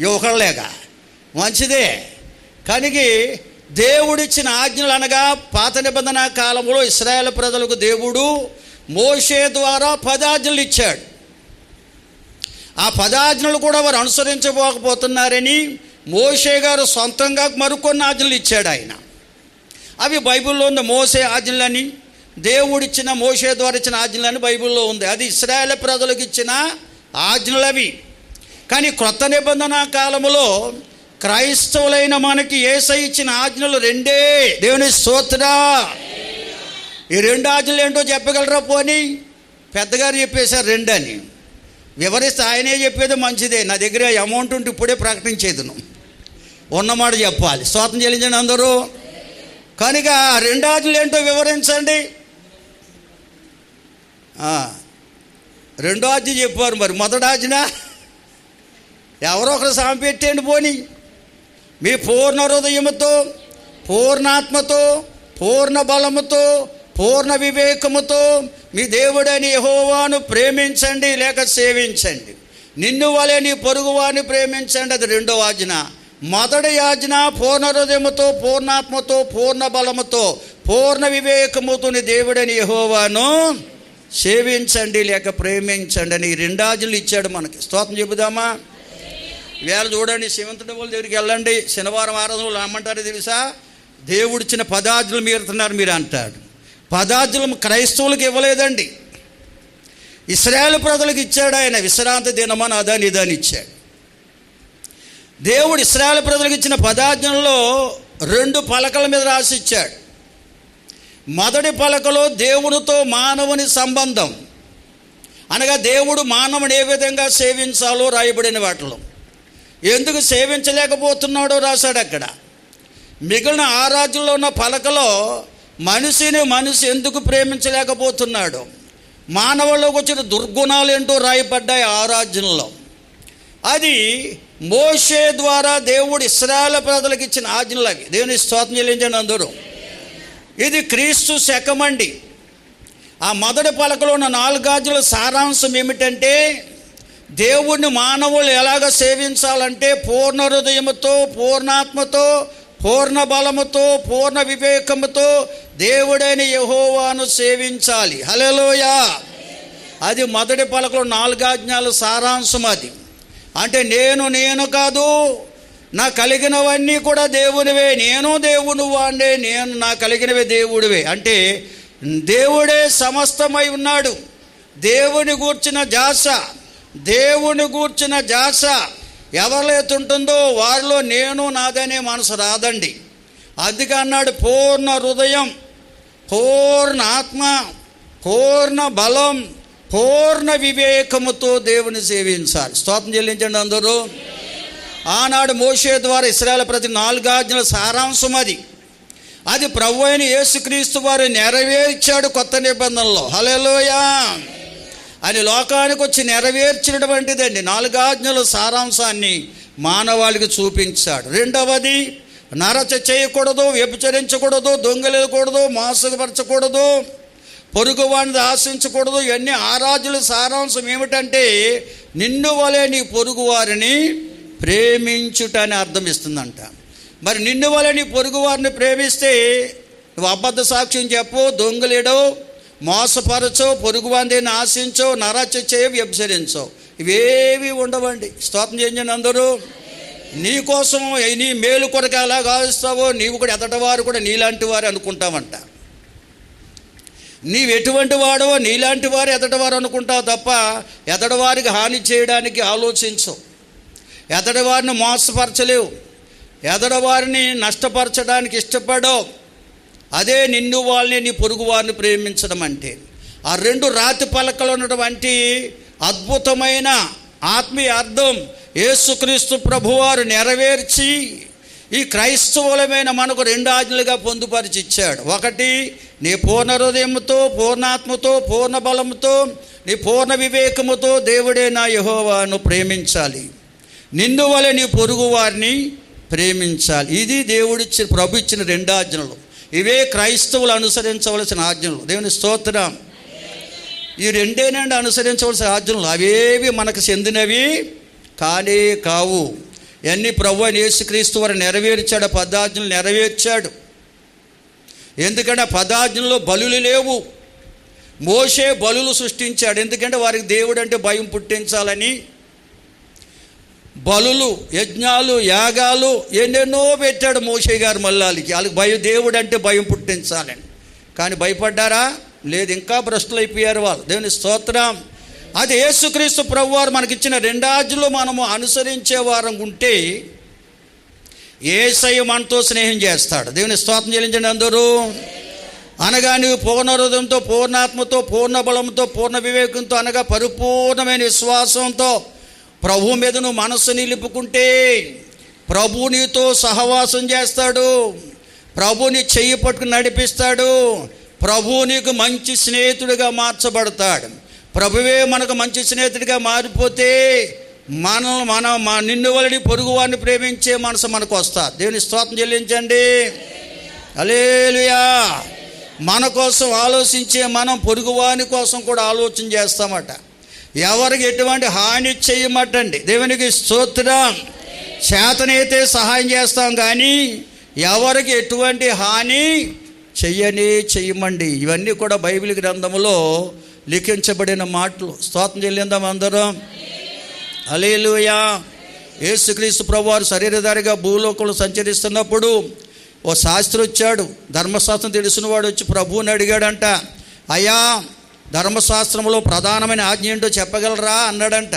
యువకులేక. మంచిదే. కనుక దేవుడిచ్చిన ఆజ్ఞలు అనగా పాత నిబంధన కాలంలో ఇశ్రాయేలు ప్రజలకు దేవుడు మోషే ద్వారా 10 ఆజ్ఞలు ఇచ్చాడు. ఆ 10 ఆజ్ఞలు కూడా వారు అనుసరించబోకపోతున్నారని మోషే గారు సొంతంగా మరికొన్ని ఆజ్ఞలు ఇచ్చాడు ఆయన. అవి బైబిల్లో ఉంది. మోషే ఆజ్ఞలని, దేవుడిచ్చిన మోషే ద్వారా ఇచ్చిన ఆజ్ఞలని బైబిల్లో ఉంది. అది ఇశ్రాయేలు ప్రజలకు ఇచ్చిన ఆజ్ఞలు అవి. కానీ క్రొత్త నిబంధన కాలంలో క్రైస్తవులైన మనకి యేసయ్య ఇచ్చిన ఆజ్ఞలు రెండే. దేవుని స్తోత్రం. ఈ 2 ఆజ్ఞలు ఏంటో చెప్పగలరా? పోనీ పెద్దగారు చెప్పేశారు 2 అని. వివరిస్తే ఆయనే చెప్పేది మంచిదే. నా దగ్గర అమౌంట్ ఉంటే ఇప్పుడే ప్రకటించేది, ఉన్నమాట చెప్పాలి. స్తోత్రం చెల్లించండి అందరూ. కనుక 2 ఆజ్ఞలు ఏంటో వివరించండి. 2వ ఆజ్ఞ చెప్పారు. మరి మొదటి ఆజ్ఞ ఎవరో ఒకరు సామె పెట్టండి. పోనీ మీ పూర్ణ హృదయముతో, పూర్ణాత్మతో, పూర్ణ బలముతో, పూర్ణ వివేకముతో మీ దేవుడని యెహోవాను ప్రేమించండి లేక సేవించండి. నిన్ను వలె నీ పొరుగువాని ప్రేమించండి. అది 2వ ఆజ్ఞ. మొదటి ఆజ్ఞ పూర్ణ హృదయముతో, పూర్ణాత్మతో, పూర్ణ బలముతో, పూర్ణ వివేకముతో నీ దేవుడని యెహోవాను సేవించండి లేక ప్రేమించండి అని 2 ఆజ్ఞలు ఇచ్చాడు మనకి. స్తోత్రం చెబుదామా. వేళ చూడండి, శివంతుడి వాళ్ళ దగ్గరికి వెళ్ళండి, శనివారం ఆరాధనలు రమ్మంటారు తెలుసా? దేవుడిచ్చిన 10 ఆజ్ఞలు మీరుతున్నారు మీరు అంటాడు. 10 ఆజ్ఞలు క్రైస్తవులకు ఇవ్వలేదండి, ఇశ్రాయేలు ప్రజలకు ఇచ్చాడు ఆయన. విశ్రాంతి దినమని అదాని ఇదాని ఇచ్చాడు. దేవుడు ఇశ్రాయేలు ప్రజలకు ఇచ్చిన 10 ఆజ్ఞల్లో 2 పలకల మీద రాసి ఇచ్చాడు. మొదటి పలకలో దేవునితో మానవుని సంబంధం, అనగా దేవుడు మానవుని ఏ విధంగా సేవించాలో రాయబడిన వాటిలో. ఎందుకు సేవించలేకపోతున్నాడో రాశాడు అక్కడ. మిగిలిన 6 ఆజ్ఞల్లో ఉన్న పలకలో మనిషి ఎందుకు ప్రేమించలేకపోతున్నాడు, మానవుల్లోకి వచ్చిన దుర్గుణాలు ఏంటో రాయబడ్డాయి 6 ఆజ్ఞల్లో. అది మోషే ద్వారా దేవుడు ఇశ్రాయేలు ప్రజలకు ఇచ్చిన ఆజ్ఞలు అవి. దేవుని స్తోత్రం చెల్లించండి అందరూ. ఇది క్రీస్తు శకమండి. ఆ మొదటి పలకలో ఉన్న 4 ఆజ్ఞల సారాంశం ఏమిటంటే, దేవుడిని మానవులు ఎలాగ సేవించాలంటే పూర్ణ హృదయముతో, పూర్ణాత్మతో, పూర్ణ బలముతో, పూర్ణ వివేకముతో దేవుడైన యెహోవాను సేవించాలి. హల్లెలూయా. అది మొదటి పలకలో 4 ఆజ్ఞల సారాంశం. అది అంటే నేను కాదు, నా కలిగినవన్నీ కూడా దేవునివే, నేను దేవుని వాడినే, నా కలిగినవే దేవుడివే. అంటే దేవుడే సమస్తమై ఉన్నాడు. దేవుని గూర్చిన జాస ఎవరిలో ఉంటుందో వారిలో నేను నాదనే మనసు రాదండి. అందుకే అన్నాడు, పూర్ణ హృదయం, పూర్ణ ఆత్మ, పూర్ణ బలం, పూర్ణ వివేకముతో దేవుని సేవించాలి. స్తోత్రం చెల్లించండి అందరూ. ఆనాడు మోషే ద్వారా ఇశ్రాయేలు ప్రతి 4 ఆజ్ఞల సారాంశం అది ప్రభు అయిన యేసుక్రీస్తు వారు నెరవేర్చాడు కొత్త నిబంధనలో. హల్లెలూయా. అని లోకానికి వచ్చి నెరవేర్చినటువంటిదండి 4 ఆజ్ఞల సారాంశాన్ని మానవాళికి చూపించాడు. రెండవది, నరచ చేయకూడదు, వ్యభిచరించకూడదు, దొంగిలకూడదు, మోసపరచకూడదు, పొరుగు వాడిని ఆశించకూడదు. ఇవన్నీ ఆరాధ్యుల సారాంశం ఏమిటంటే నిన్ను వలె నీ పొరుగు వారిని ప్రేమించుట అని అర్థం ఇస్తుందంట. మరి నిన్ను వలె నీ పొరుగు వారిని ప్రేమిస్తే నువ్వు అబద్ధ సాక్ష్యం చెప్పు, దొంగలేడవు, మోసపరచవు, పొరుగు వారిని ఆశించవు, నరచ చేయ, వ్యభిచరించవు. ఇవేవి ఉండవండి. స్తోత్రం చేయండి అందరూ. నీ కోసం నీ మేలు కొరకు ఎలా గావిస్తావో నీవు కూడా ఎదటవారు కూడా నీలాంటి వారు అనుకుంటావంట. నీవు ఎటువంటి వాడవో నీలాంటి వారు ఎదటవారు అనుకుంటావు తప్ప ఎదటవారికి హాని చేయడానికి ఆలోచించవు, ఎదటవారిని మోసపరచలేవు, ఎదటవారిని నష్టపరచడానికి ఇష్టపడవు. అదే నిన్ను వాళ్ళని నీ పొరుగు వారిని ప్రేమించడం అంటే. ఆ 2 రాతి పలకలు ఉన్నటువంటి అద్భుతమైన ఆత్మీయ అర్థం యేసుక్రీస్తు ప్రభువారు నెరవేర్చి ఈ క్రైస్తవులమైన మనకు 2 ఆజ్ఞలుగా పొందుపరిచి ఇచ్చాడు. ఒకటి, నీ పూర్ణ హృదయముతో, పూర్ణాత్మతో, పూర్ణ బలముతో, నీ పూర్ణ వివేకముతో దేవుడే నా యెహోవాను ప్రేమించాలి. నిన్ను వలె నీ పొరుగు వారిని ప్రేమించాలి. ఇది దేవుడిచ్చిన ప్రభు ఇచ్చిన 2 ఆజ్ఞలు. ఇవే క్రైస్తవులు అనుసరించవలసిన ఆజ్ఞలు. దేవుని స్తోత్రం. ఈ 2 అనుసరించవలసిన ఆజ్ఞలు. అవేవి మనకు చెందినవి కానే కావు. ఇవన్నీ ప్రభు అయిన యేసుక్రీస్తు వారు నెరవేర్చాడు. 10 ఆజ్ఞలు నెరవేర్చాడు. ఎందుకంటే 10 ఆజ్ఞల్లో బలులు లేవు. మోషే బలులు సృష్టించాడు. ఎందుకంటే వారికి దేవుడు అంటే భయం పుట్టించాలని. బలులు, యజ్ఞాలు, యాగాలు ఎన్నెన్నో పెట్టాడు మోషే గారు మల్లాలికి. వాళ్ళకి దేవుడు అంటే భయం పుట్టించాలని. కానీ భయపడ్డారా? లేదు, ఇంకా భ్రష్టులు అయిపోయారు వాళ్ళు. దేవుని స్తోత్రం. అది యేసుక్రీస్తు ప్రభువారు మనకిచ్చిన 2 ఆజ్ఞలు మనము అనుసరించే వారం ఉంటే యేసయ్య మనతో స్నేహం చేస్తాడు. దేవుని స్తోత్రం చెల్లించండి అందరూ. అనగా నీవు పూర్ణ హృదయంతో, పూర్ణాత్మతో, పూర్ణ బలంతో, పూర్ణ వివేకంతో, అనగా పరిపూర్ణమైన విశ్వాసంతో ప్రభు మీద నువ్వు మనస్సు నిలుపుకుంటే ప్రభు నీతో సహవాసం చేస్తాడు. ప్రభుని చెయ్యి పట్టుకుని నడిపిస్తాడు. ప్రభు నీకు మంచి స్నేహితుడిగా మార్చబడతాడు. ప్రభువే మనకు మంచి స్నేహితుడిగా మారిపోతే నిన్ను వలని పొరుగు వారిని ప్రేమించే మనసు మనకు వస్తుంది. దేవుని స్తోత్రం చెల్లించండి. హల్లెలూయా. మన కోసం ఆలోచించే మనం పొరుగు వారి కోసం కూడా ఆలోచన చేస్తామట. ఎవరికి ఎటువంటి హాని చేయమటండి. దేవునికి స్తోత్రం. చేతనైతే సహాయం చేస్తాం కానీ ఎవరికి ఎటువంటి హాని చెయ్యమండి. ఇవన్నీ కూడా బైబిల్ గ్రంథములో లిఖించబడిన మాటలు. స్తోత్రం చెల్లిందాం అందరం. హల్లెలూయా. యేసుక్రీస్తు ప్రభువారు శరీరధారిగా భూలోకంలో సంచరిస్తున్నప్పుడు ఓ శాస్త్రి వచ్చాడు. ధర్మశాస్త్రం తెలిసిన వాడు వచ్చి ప్రభువుని అడిగాడంట, అయ్యా ధర్మశాస్త్రంలో ప్రధానమైన ఆజ్ఞ ఏంటో చెప్పగలరా అన్నాడంట.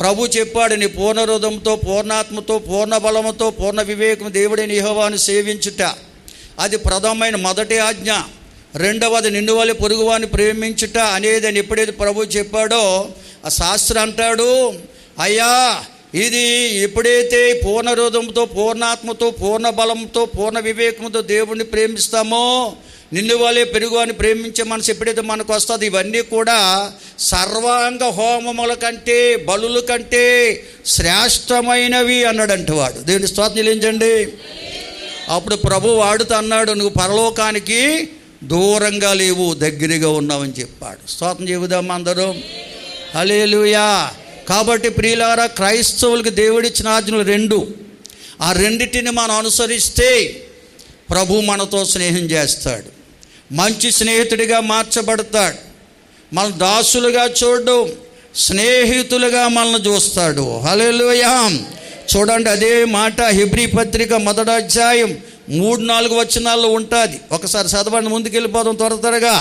ప్రభు చెప్పాడు, నీ పూర్ణ హృదయంతో, పూర్ణాత్మతో, పూర్ణ బలముతో, పూర్ణ వివేకం దేవుడైన యెహోవాను సేవించుట. అది ప్రథమమైన మొదటి ఆజ్ఞ. రెండవది నిన్ను వలె పొరుగువాని ప్రేమించుట అనేది అని ఎప్పుడైతే ప్రభు చెప్పాడో ఆ శాస్త్రి అంటాడు, అయ్యా ఇది ఎప్పుడైతే పూర్ణ హృదయంతో, పూర్ణాత్మతో, పూర్ణ బలంతో, పూర్ణ వివేకంతో దేవుణ్ణి ప్రేమిస్తామో, నిన్ను వలె పెరుగువాని ప్రేమించే మనసు ఎప్పుడైతే మనకు వస్తుంది, ఇవన్నీ కూడా సర్వాంగ హోమముల కంటే, బలుల కంటే శ్రేష్టమైనవి అన్నాడంట వాడు. దేవుని స్తోత్రం చెల్లించండి. అప్పుడు ప్రభు వాడుతూ అన్నాడు, నువ్వు పరలోకానికి దూరంగా లేవు, దగ్గరగా ఉన్నావని చెప్పాడు. స్తోత్రం చెబుదామా అందరూ. హల్లెలూయా. కాబట్టి ప్రియులారా, క్రైస్తవులకు దేవుడిచ్చిన ఆజ్ఞలు 2. ఆ రెండిటిని మనం అనుసరిస్తే ప్రభు మనతో స్నేహం చేస్తాడు, మంచి స్నేహితుడిగా మార్చబడతాడు. మన దాసులుగా చూడు, స్నేహితులుగా మనల్ని చూస్తాడు. హల్లెలూయా. చూడండి, అదే మాట హెబ్రీ పత్రిక 1వ అధ్యాయం 3-4 వచనాల్లో ఉంటుంది. ఒకసారి చదవండి, ముందుకెళ్ళిపోదాం త్వరగా.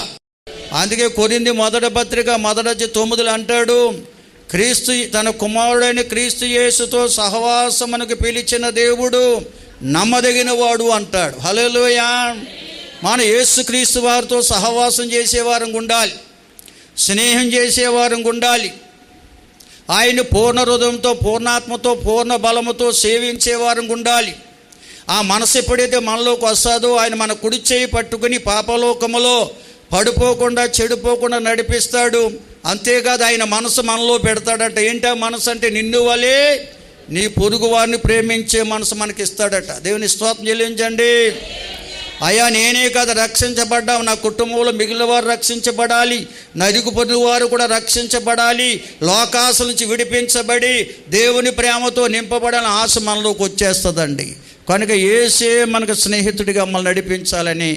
అందుకే కొరింథీ 1వ పత్రిక 1వ అధ్యాయం 9 అంటాడు, క్రీస్తు తన కుమారుడైన క్రీస్తు యేసుతో సహవాసమునకు పిలిచిన దేవుడు నమ్మదగిన వాడు అంటాడు. హల్లెలూయా. మన యేసుక్రీస్తు వారితో సహవాసం చేసేవారం ఉండాలి, స్నేహం చేసేవారం ఉండాలి. ఆయన పూర్ణ హృదయంతో, పూర్ణాత్మతో, పూర్ణ బలముతో సేవించేవారం ఉండాలి. ఆ మనసు ఎప్పుడైతే మనలోకి వస్తుందో ఆయన మన కుడి చేయి పట్టుకుని పాపలోకములో పడిపోకుండా చెడిపోకుండా నడిపిస్తాడు. అంతేకాదు ఆయన మనసు మనలో పెడతాడట. ఏంటా మనసు అంటే? నిన్ను వలే నీ పొరుగు వారిని ప్రేమించే మనసు మనకిస్తాడట. దేవుని స్తోత్రం చెల్లించండి. అయ్యా నేనే కదా రక్షించబడ్డాం, నా కుటుంబంలో మిగిలిన వారు రక్షించబడాలి, నా ఇరుగు పొరుగు వారు కూడా రక్షించబడాలి, లోకాశ నుంచి విడిపించబడి దేవుని ప్రేమతో నింపబడాలని ఆశ మనలోకి వచ్చేస్తుందండి. కనుక యేసే మనకు స్నేహితుడిగా మనల్ని నడిపించాలని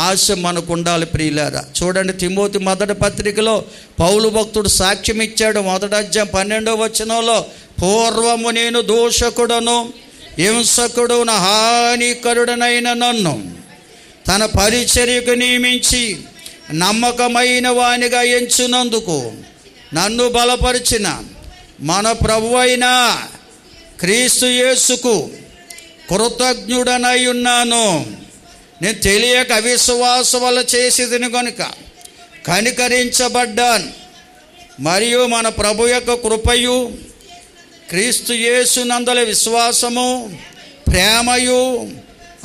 ఆశ మనకు ఉండాలి ప్రియులారా. చూడండి, తిమోతి మొదటి పత్రికలో పౌలు భక్తుడు సాక్ష్యం ఇచ్చాడు. 1వ అధ్యాయం 12వ వచనంలో, పూర్వము నేను దోషకుడను హింసకుడును హానికరుడనైన నన్ను తన పరిచర్యకు నియమించి నమ్మకమైన వానిగా ఎంచునందుకు నన్ను బలపరిచిన మన ప్రభువైన క్రీస్తు యేసుకు కృతజ్ఞుడనై ఉన్నాను. నేను తెలియక అవిశ్వాసం వల్ల చేసేదని కనుక కనికరించబడ్డాను. మరియు మన ప్రభు యొక్క కృపయు క్రీస్తు యేసునందల విశ్వాసము ప్రేమయు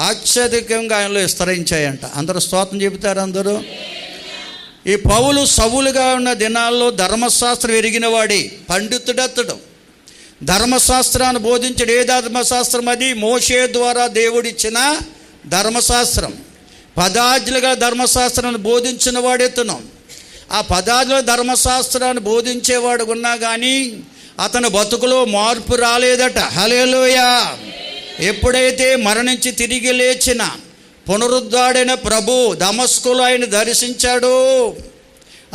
అత్యధికంగా ఆయనలో విస్తరించాయంట. అందరూ స్తోత్రం చెబుతారు అందరూ. ఈ పౌలు సవులుగా ఉన్న దినాల్లో ధర్మశాస్త్రం ఎరిగిన వాడి పండితుడతడు. ధర్మశాస్త్రాన్ని బోధించడు. ఏ ధర్మశాస్త్రం అది? మోషే ద్వారా దేవుడిచ్చిన ధర్మశాస్త్రం. పదాజ్ఞలుగా ధర్మశాస్త్రాన్ని బోధించిన వాడెత్తును. ఆ పదాజ్ఞల ధర్మశాస్త్రాన్ని బోధించేవాడు ఉన్నా కానీ అతని బతుకులో మార్పు రాలేదట. హల్లెలూయా. ఎప్పుడైతే మరణించి తిరిగి లేచిన పునరుద్ధాడైన ప్రభు దమస్కులో ఆయన దర్శించాడు,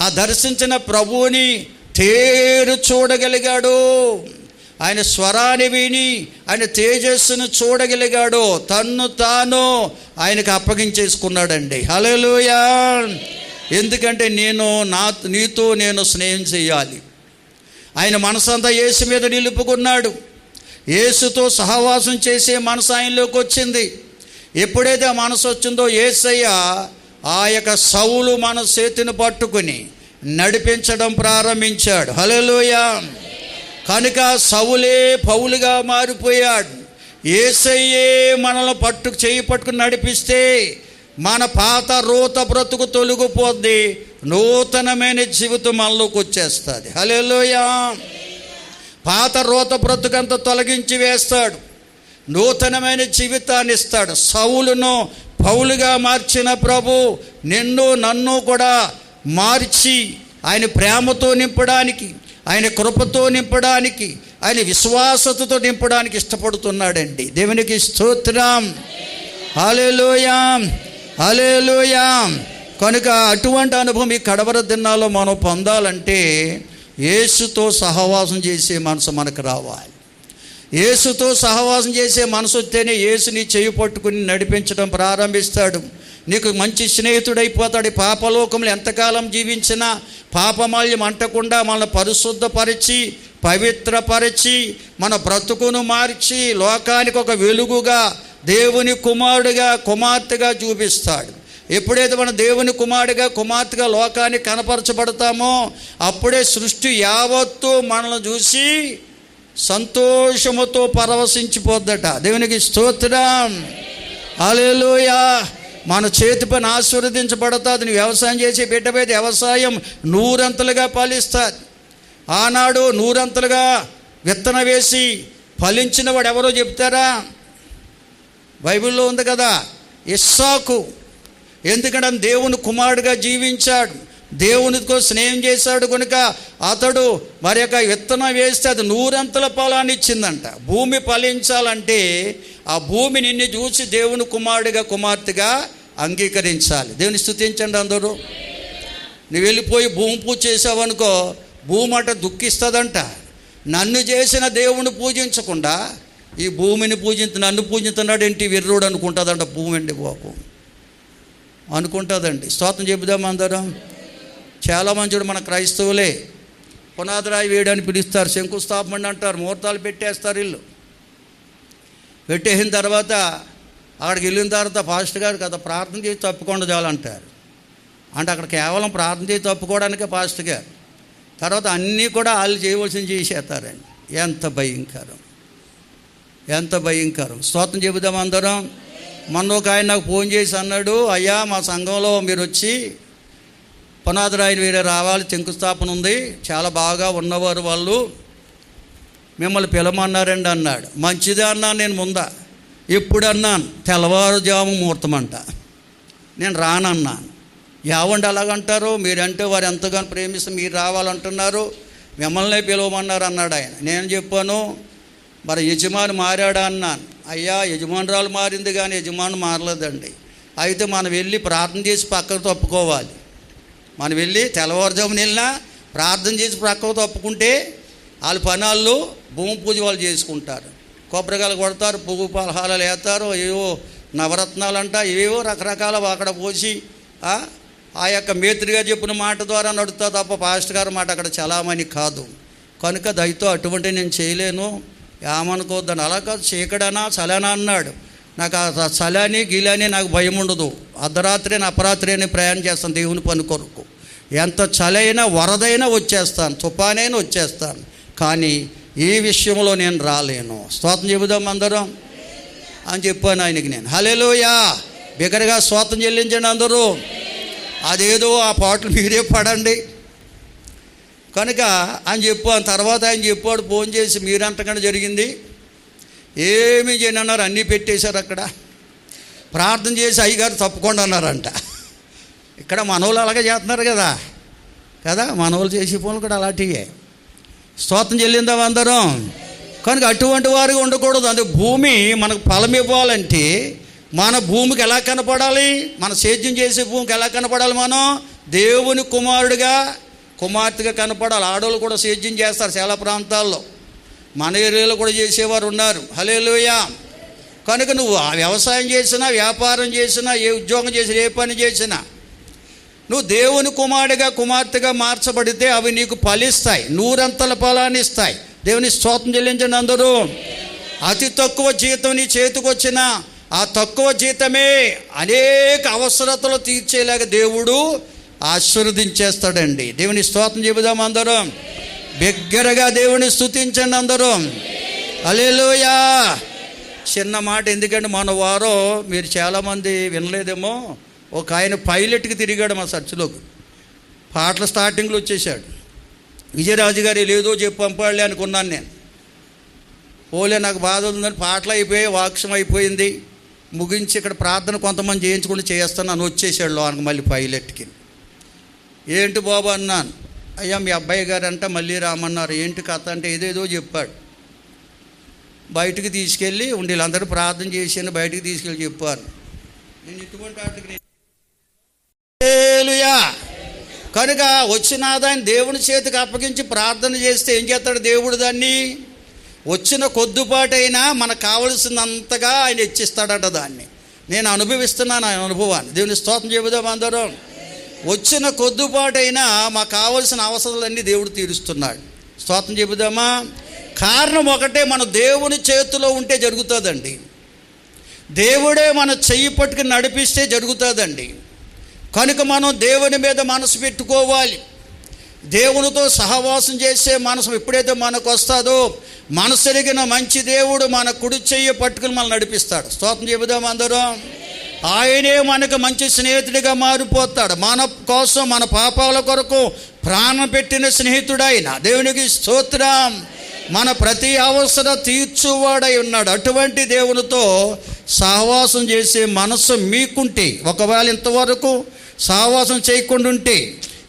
ఆ దర్శించిన ప్రభువుని తేరు చూడగలిగాడు, ఆయన స్వరాన్ని విని ఆయన తేజస్సును చూడగలిగాడు, తన్ను తాను ఆయనకు అప్పగించేసుకున్నాడండి. హల్లెలూయా. ఎందుకంటే నీతో నేను స్నేహం చేయాలి. ఆయన మనసంతా యేసు మీద నిలుపుకున్నాడు. యేసుతో సహవాసం చేసే మనసు ఆయనలోకి వచ్చింది. ఎప్పుడైతే ఆ మనసు వచ్చిందో యేసయ్య ఆ యొక్క సౌలు మన చేతిని పట్టుకుని నడిపించడం ప్రారంభించాడు. హల్లెలూయా. కనుక సౌలే పౌలుగా మారిపోయాడు. యేసయ్యే మనల్ని చేయి పట్టుకుని నడిపిస్తే మన పాత రోత బ్రతుకు తొలగిపోద్ది, నూతనమైన జీవితం మనలోకి వచ్చేస్తుంది. హల్లెలూయా. పాత రోత బ్రతుకంతా తొలగించి వేస్తాడు, నూతనమైన జీవితాన్ని ఇస్తాడు. సౌలును పౌలుగా మార్చిన ప్రభు నిన్ను నన్ను కూడా మార్చి ఆయన ప్రేమతో నింపడానికి, ఆయన కృపతో నింపడానికి, ఆయన విశ్వాసతతో నింపడానికి ఇష్టపడుతున్నాడండి. దేవునికి స్తోత్రం. హల్లెలూయా. హల్లెలూయా. కనుక అటువంటి అనుభవం ఈ కడవర దినాల్లో మనం పొందాలంటే యేసుతో సహవాసం చేసే మనసు మనకు రావాలి. యేసుతో సహవాసం చేసే మనసు వస్తేనే యేసుని చేయి పట్టుకుని నడిపించడం ప్రారంభిస్తాడు. నీకు మంచి స్నేహితుడైపోతాడు. పాపలోకంలో ఎంతకాలం జీవించినా పాపమాల్యం అంటకుండా మనల్ని పరిశుద్ధపరిచి పవిత్రపరిచి మన బ్రతుకును మార్చి లోకానికి ఒక వెలుగుగా దేవుని కుమారుడిగా కుమార్తెగా చూపిస్తాడు. ఎప్పుడైతే మనం దేవుని కుమారుడిగా కుమార్తెగా లోకానికి కనపరచబడతామో అప్పుడే సృష్టి యావత్తు మనల్ని చూసి సంతోషముతో పరవశించిపోద్దట. దేవునికి స్తోత్రం. హల్లెలూయా. మన చేతి పని ఆశీర్వదించబడుతుంది. నువ్వు వ్యవసాయం చేసి బిడ్డపైతే వ్యవసాయం నూరంతలుగా ఫలిస్తుంది. ఆనాడు నూరంతలుగా విత్తనం వేసి ఫలించిన వాడు ఎవరో చెప్తారా? బైబిల్లో ఉంది కదా, ఇస్సాకు. ఎందుకంటే దేవుని కుమారుడిగా జీవించాడు, దేవునితో స్నేహం చేశాడు కనుక అతడు మరి యొక్క విత్తనం వేస్తే అది నూరంతల ఫలాన్ని ఇచ్చిందంట. భూమి ఫలించాలంటే ఆ భూమి నిన్ను చూసి దేవుని కుమారుడిగా కుమార్తెగా అంగీకరించాలి. దేవుని స్తుతించండి అందరూ. నువ్వు వెళ్ళిపోయి భూమి పూజ చేసావనుకో, భూమి అట దుఃఖిస్తుందంట. నన్ను చేసిన దేవుని పూజించకుండా ఈ భూమిని నన్ను పూజిస్తున్నాడు ఏంటి విర్రుడు అనుకుంటుందంట. భూమి అండి బాబు అనుకుంటుందండి. స్తోత్రం చెబుదాం అందరం. చాలామంది చూడు మన క్రైస్తవులే పునాదిరాయి వేయడానికి పిలుస్తారు, శంకుస్థాపన అంటారు, ముహూర్తాలు పెట్టేస్తారు. ఇల్లు పెట్టేసిన తర్వాత అక్కడికి వెళ్ళిన తర్వాత పాస్టర్ గారు కదా ప్రార్థన చేసి తప్పుకుండా చాలంటారు. అంటే అక్కడ కేవలం ప్రార్థన చేసి తప్పుకోవడానికే పాస్టర్ గారు. తర్వాత అన్నీ కూడా వాళ్ళు చేయవలసింది చేసేస్తారండి. ఎంత భయంకరం, ఎంత భయంకరం. స్తోత్రం చెబుదాం అందరం. మొన్న ఒక ఆయన నాకు ఫోన్ చేసి అన్నాడు, అయ్యా మా సంఘంలో మీరు వచ్చి పునాది రాయిని వేరే రావాలి, శంకుస్థాపన ఉంది, చాలా బాగా ఉన్నవారు వాళ్ళు, మిమ్మల్ని పిలవమన్నారండి అన్నాడు. మంచిదే అన్నాను నేను ముందా. ఎప్పుడు అన్నాను? తెల్లవారుజాము ముహూర్తం అంట. నేను రానన్నాను. యావండి అలాగంటారు, మీరంటే వారు ఎంతగానో ప్రేమిస్తే మీరు రావాలంటున్నారు, మిమ్మల్నే పిలవమన్నారు అన్నాడు ఆయన. నేను చెప్పాను, మరి యజమాని మారాడా అన్నాను. అయ్యా యజమానురాలు మారింది కానీ యజమాని మారలేదండి. అయితే మనం వెళ్ళి ప్రార్థన చేసి పక్కకు తప్పుకోవాలి. మనం వెళ్ళి తెల్లవారుజామున వెళ్ళినా ప్రార్థన చేసి పక్కకు తప్పుకుంటే వాళ్ళ పనాళ్ళు భూమి పూజ వాళ్ళు చేసుకుంటారు, కొబ్బరికాయలు కొడతారు, పువ్వు పలహారాలు వేస్తారు, ఏవో నవరత్నాలంట ఏవో రకరకాల అక్కడ పోసి ఆ యొక్క మేత్రిగా చెప్పిన మాట ద్వారా నడుస్తా తప్ప పాస్టర్ గారి మాట అక్కడ చలామణి కాదు. కనుక దయతో అటువంటి నేను చేయలేను, ఏమనుకోవద్దని. అలా కాదు, చీకడనా చలనా అన్నాడు. నాకు ఆ చలని గీలని నాకు భయం ఉండదు. అర్ధరాత్రి అపరాత్రి అని ప్రయాణం చేస్తాను దేవుని పని కొరకు. ఎంత చలైనా వరదైనా వచ్చేస్తాను, తుఫానైనా వచ్చేస్తాను, కానీ ఈ విషయంలో నేను రాలేను. స్తోత్రం చెబుదాం అందరం అని చెప్పాను ఆయనకి నేను. హల్లెలూయా, బిగ్గరగా స్తోత్రం చెల్లించండి అందరూ. అదేదో ఆ పాటలు మీరే పడండి. కనుక ఆయన చెప్పాను. తర్వాత ఆయన చెప్పాడు ఫోన్ చేసి, మీరంతకంటే జరిగింది ఏమీ చేయను అన్నారు, అన్నీ పెట్టేశారు అక్కడ. ప్రార్థన చేసి అయ్యగారు తప్పకుండా అన్నారంట. ఇక్కడ మనోళ్ళు అలాగే చేస్తున్నారు కదా మనోళ్ళు చేసే పనులు కూడా అలాంటివే. స్తోత్రం చెల్లిందాం అందరం. కనుక అటువంటి వారిగా ఉండకూడదు. అంటే భూమి మనకు ఫలం ఇవ్వాలంటే మన భూమికి ఎలా కనపడాలి, మన సేద్యం చేసే భూమికి ఎలా కనపడాలి, మనం దేవుని కుమార్తెగా కనపడాలి. ఆడవాళ్ళు కూడా సేద్యం చేస్తారు చాలా ప్రాంతాల్లో, మన ఏరియాలో కూడా చేసేవారు ఉన్నారు. హల్లెలూయా. కనుక నువ్వు ఆ వ్యవసాయం చేసినా, వ్యాపారం చేసినా, ఏ ఉద్యోగం చేసినా, ఏ పని చేసినా నువ్వు దేవుని కుమార్తెగా మార్చబడితే అవి నీకు ఫలిస్తాయి, నూరంతల ఫలాన్ని ఇస్తాయి. దేవుని స్తోత్రం చెల్లించండి అందరూ. అతి తక్కువ జీతం నీ చేతికి వచ్చిన ఆ తక్కువ జీతమే అనేక అవసరతలు తీర్చేలాగా దేవుడు ఆశీర్వదించేస్తాడండి. దేవుని స్తోత్రం చెబుదాం అందరం. బిగ్గరగా దేవుని స్తుతించండి అందరం. హల్లెలూయా. చిన్న మాట, ఎందుకంటే మన వారం మీరు చాలామంది వినలేదేమో, ఒక ఆయన పైలట్కి తిరిగాడు మా చర్చిలోకి. పాటల స్టార్టింగ్లో వచ్చేసాడు. విజయరాజు గారు లేదో చెప్పి పంపాడులే అనుకున్నాను నేను. ఓలే నాకు బాధ ఉందని పాటలు అయిపోయి వాక్యం అయిపోయింది, ముగించి ఇక్కడ ప్రార్థన కొంతమంది చేయించుకుంటూ చేస్తాను అని వచ్చేసాడు లోనికి మళ్ళీ పైలట్కి. ఏంటి బాబు అన్నాను. అయ్యా మీ అబ్బాయి గారు అంట మళ్ళీ రామన్నారు. ఏంటి కథ అంటే ఏదేదో చెప్పాడు. బయటికి తీసుకెళ్ళి వీళ్ళందరూ ప్రార్థన చేసి బయటికి తీసుకెళ్ళి చెప్పాను. నేను ఇటువంటి వాటికి హల్లెలూయా. కనుక వచ్చిన ఆదాయం దేవుని చేతికి అప్పగించి ప్రార్థన చేస్తే ఏం చేస్తాడు దేవుడు? దాన్ని వచ్చిన కొద్దిపాటైనా మనకు కావలసినంతగా ఆయన ఇచ్చిస్తాడట. దాన్ని నేను అనుభవిస్తున్నాను, ఆయన అనుభవాన్ని. దేవుని స్తోత్రం చెబుదాం అందరం. వచ్చిన కొద్దిపాటైనా మాకు కావలసిన అవసరాలన్నీ దేవుడు తీరుస్తున్నాడు. స్తోత్రం చెబుదామా. కారణం ఒకటే, మన దేవుని చేతిలో ఉంటే జరుగుతుందండి. దేవుడే మన చెయ్యి పట్టుకుని నడిపిస్తే జరుగుతుందండి. కనుక మనం దేవుని మీద మనసు పెట్టుకోవాలి. దేవునితో సహవాసం చేసే మనసు ఎప్పుడైతే మనకు వస్తుందో, మనసెరిగిన మంచి దేవుడు మన కుడి చెయ్యి పట్టుకుని మనం నడిపిస్తాడు. స్తోత్రం చెబుదాం అందరం. ఆయనే మనకు మంచి స్నేహితుడిగా మారిపోతాడు. మన కోసం, మన పాపాల కొరకు ప్రాణం పెట్టిన స్నేహితుడైన దేవునికి స్తోత్రం. మన ప్రతి అవసరం తీర్చువాడై ఉన్నాడు. అటువంటి దేవునితో సహవాసం చేసే మనసు మీకుంటే, ఒకవేళ ఇంతవరకు సహవాసం చేయకుండా ఉంటే,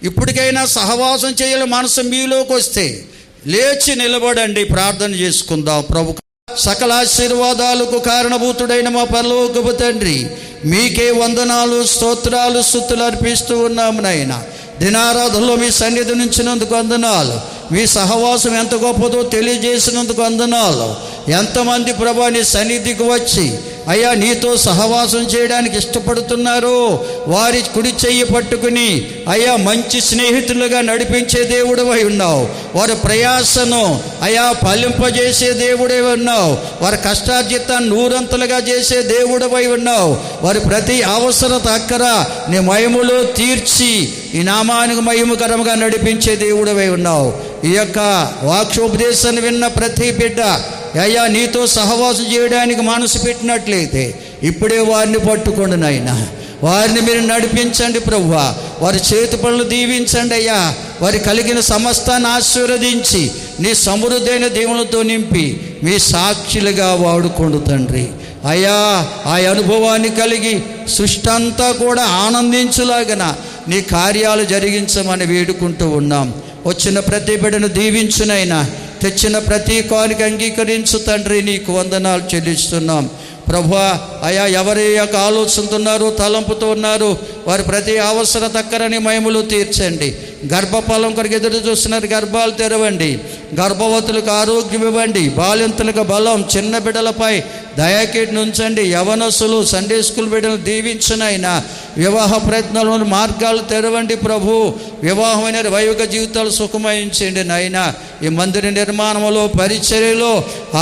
ఇప్పటికైనా సహవాసం చేయాలి మనసు మీలోకి వస్తే లేచి నిలబడండి, ప్రార్థన చేసుకుందాం. ప్రభు సకల ఆశీర్వాదాలకు కారణభూతుడైన మా పరలోకపు తండ్రి, మీకే వందనాలు, స్తోత్రాలు, స్తుతులు అర్పిస్తూ ఉన్నాము నాయన. దినారాధనలో మీ సన్నిధి నుంచినందుకు వందనాలు. మీ సహవాసం ఎంత గొప్పదో తెలియజేసినందుకు వందనాలు. ఎంతమంది ప్రభా నీ సన్నిధికి వచ్చి అయ్యా నీతో సహవాసం చేయడానికి ఇష్టపడుతున్నారో వారి కుడి చెయ్యి పట్టుకుని అయ్యా మంచి స్నేహితులుగా నడిపించే దేవుడవై ఉన్నావు. వారి ప్రయాసను అయ్యా ఫలింపజేసే దేవుడై ఉన్నావు. వారి కష్టార్జితాన్ని నూరంతలుగా చేసే దేవుడవై ఉన్నావు. వారి ప్రతి అవసరత అక్కర నీ మహిమలో తీర్చి ఈ నామానికి మహిమకరంగా నడిపించే దేవుడవై ఉన్నావు. ఈ యొక్క వాక్యోపదేశాన్ని విన్న ప్రతి బిడ్డ అయ్యా నీతో సహవాసం చేయడానికి మనసు పెట్టినట్లయితే ఇప్పుడే వారిని పట్టుకోండి నాయనా. వారిని మీరు నడిపించండి ప్రభువా. వారి చేతి పనులు దీవించండి అయ్యా. వారి కలిగిన సమస్తాన్ని ఆశీర్వదించి నీ సమృద్ధైన దేవునితో నింపి మీ సాక్షులుగా వాడుకోండి తండ్రి. అయ్యా ఆ అనుభవాన్ని కలిగి సృష్టి అంతా కూడా ఆనందించులాగన నీ కార్యాలు జరిగించమని వేడుకుంటూ ఉన్నాం. వచ్చిన ప్రతి బిడ్డను దీవించునైనా, తెచ్చిన ప్రతి కానుక అంగీకరించు తండ్రి. నీకు వందనాలు చెల్లిస్తున్నాం ప్రభువా. అయా ఎవరి యొక్క ఆలోచనతో ఉన్నారు, తలంపుతో ఉన్నారు, వారి ప్రతి అవసరం దక్కరని మహిమలు తీర్చండి. గర్భఫలం కొరకు ఎదురు చూస్తున్నారు, గర్భాలు తెరవండి. గర్భవతులకు ఆరోగ్యం ఇవ్వండి. బాలింతలకు బలం, చిన్న బిడ్డలపై దయాకీటిని ఉంచండి. యవనస్తులు సండే స్కూల్ బిడ్డలు దీవించునైనా. వివాహ ప్రయత్నాలను మార్గాలు తెరవండి ప్రభు. వివాహమైన వైవిక జీవితాలు సుఖమయించండి నాయనా. ఈ మందిర నిర్మాణంలో, పరిచర్యలో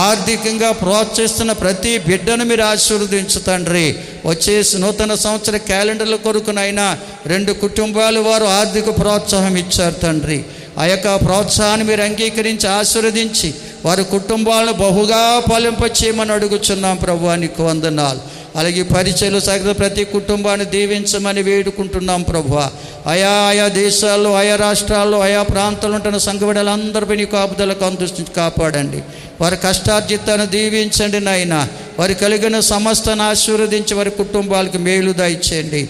ఆర్థికంగా ప్రోత్సహిస్తున్న ప్రతి బిడ్డను మీరు ఆశీర్వదించు తండ్రి. వచ్చే నూతన సంవత్సర క్యాలెండర్ల కొరకునైనా 2 కుటుంబాలు వారు ఆర్థిక ప్రోత్సాహం ఇచ్చారు తండ్రి. ఆ యొక్క ప్రోత్సాహాన్ని మీరు అంగీకరించి ఆశీర్వదించి వారి కుటుంబాలను బహుగా ఫలింపచేయమని అడుగుచున్నాం ప్రభువా. నీకు వందనాలు. అలాగే పరిచయలు సాగిన ప్రతి కుటుంబాన్ని దీవించమని వేడుకుంటున్నాం ప్రభువా. ఆయా దేశాల్లో, ఆయా రాష్ట్రాల్లో, ఆయా ప్రాంతాల్లో ఉంటున్న సంఘ బిడ్డలందరిపై నీ కాపుదలకు అందించి కాపాడండి. వారి కష్టార్జితాన్ని దీవించండి నాయన. వారి కలిగిన సమస్తను ఆశీర్వదించి వారి కుటుంబాలకు మేలు దయచేయండి.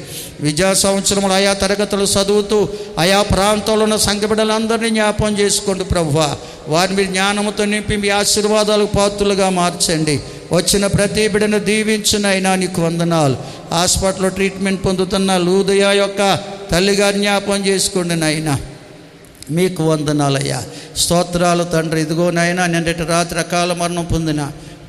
విద్యా సంవత్సరంలో ఆయా తరగతులు చదువుతూ ఆయా ప్రాంతాల్లో ఉన్న సంఘ బిడ్డలందరినీ జ్ఞాపకం చేసుకోండి ప్రభువా. వారిని మీరు జ్ఞానంతో నింపి మీ ఆశీర్వాదాలకు పాత్రలుగా మార్చండి. వచ్చిన ప్రతి బిడ్డను దీవించునైనా. నీకు వందనాలు. హాస్పిటల్లో ట్రీట్మెంట్ పొందుతున్న లూదయ యొక్క తల్లిగారి జ్ఞాపకం చేసుకోండి నాయనా. మీకు వందనాలయ్యా. స్తోత్రాలు తండ్రి. ఇదిగో నాయనా, నిన్నటి రాత్రి అకాల మరణం పొందిన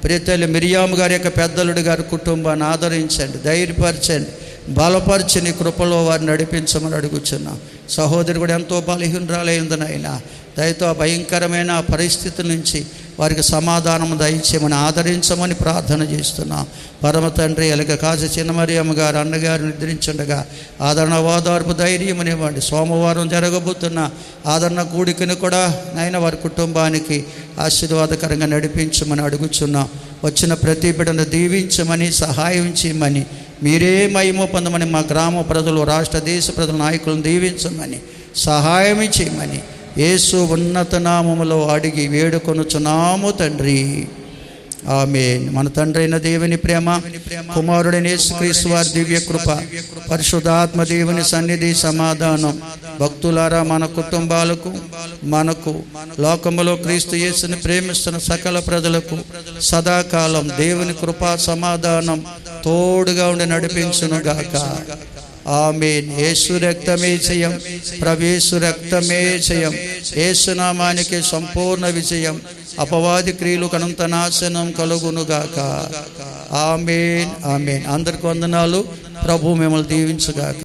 ప్రియతల్లి మిరియాము గారి యొక్క పెద్దలుడి గారి కుటుంబాన్ని ఆదరించండి, ధైర్యపరచండి, బలపరిచి నీ కృపలో వారిని నడిపించమని అడుగుచున్నాం. సహోదరి కూడా ఎంతో బలహీనరాలైంది నాయనా. దయతో ఆ భయంకరమైన పరిస్థితి నుంచి వారికి సమాధానం దయచేయమని, ఆదరించమని ప్రార్థన చేస్తున్నాం. పరమ తండ్రి అలాగే కాజ చిన్నమరియమ్మ గారు అన్నగారు నిద్రించుండగా ఆదరణ, ఓదార్పు, ధైర్యమనివ్వండి. సోమవారం జరగబోతున్న ఆదరణ కూడికను కూడా నాయన వారి కుటుంబానికి ఆశీర్వాదకరంగా నడిపించమని అడుగుచున్నాం. వచ్చిన ప్రతి బిడ్డను దీవించమని, సహాయం చేయమని, మీరే మహిమ పొందమని, మా గ్రామ ప్రజలు, రాష్ట్ర దేశ ప్రజల నాయకులను దీవించమని, సహాయం చేయమని యేసు ఉన్నత నామములో అడిగి వేడుకొనుచున్నాము తండ్రి. ఆమేన్. మన తండ్రి అయిన దేవుని ప్రేమ, కుమారుడైన యేసుక్రీస్తు వారి దివ్య కృప, పరిశుద్ధాత్మ దేవుని సన్నిధి, సమాధానం భక్తులారా మన కుటుంబాలకు, మనకు, లోకములో క్రీస్తు యేసుని ప్రేమిస్తున్న సకల ప్రజలకు సదాకాలం దేవుని కృప, సమాధానం తోడుగా ఉండి నడిపించునుగాక. ఆమేన్. యేసు రక్తమే జయం, ప్రవేశు రక్తమే జయం. యేసునామానికి సంపూర్ణ విజయం. అపవాది క్రియలు కనంత నాశనం కలుగునుగాక. ఆమేన్, ఆమేన్. అందరికి వందనాలు. ప్రభు మిమ్మల్ని దీవించుగాక.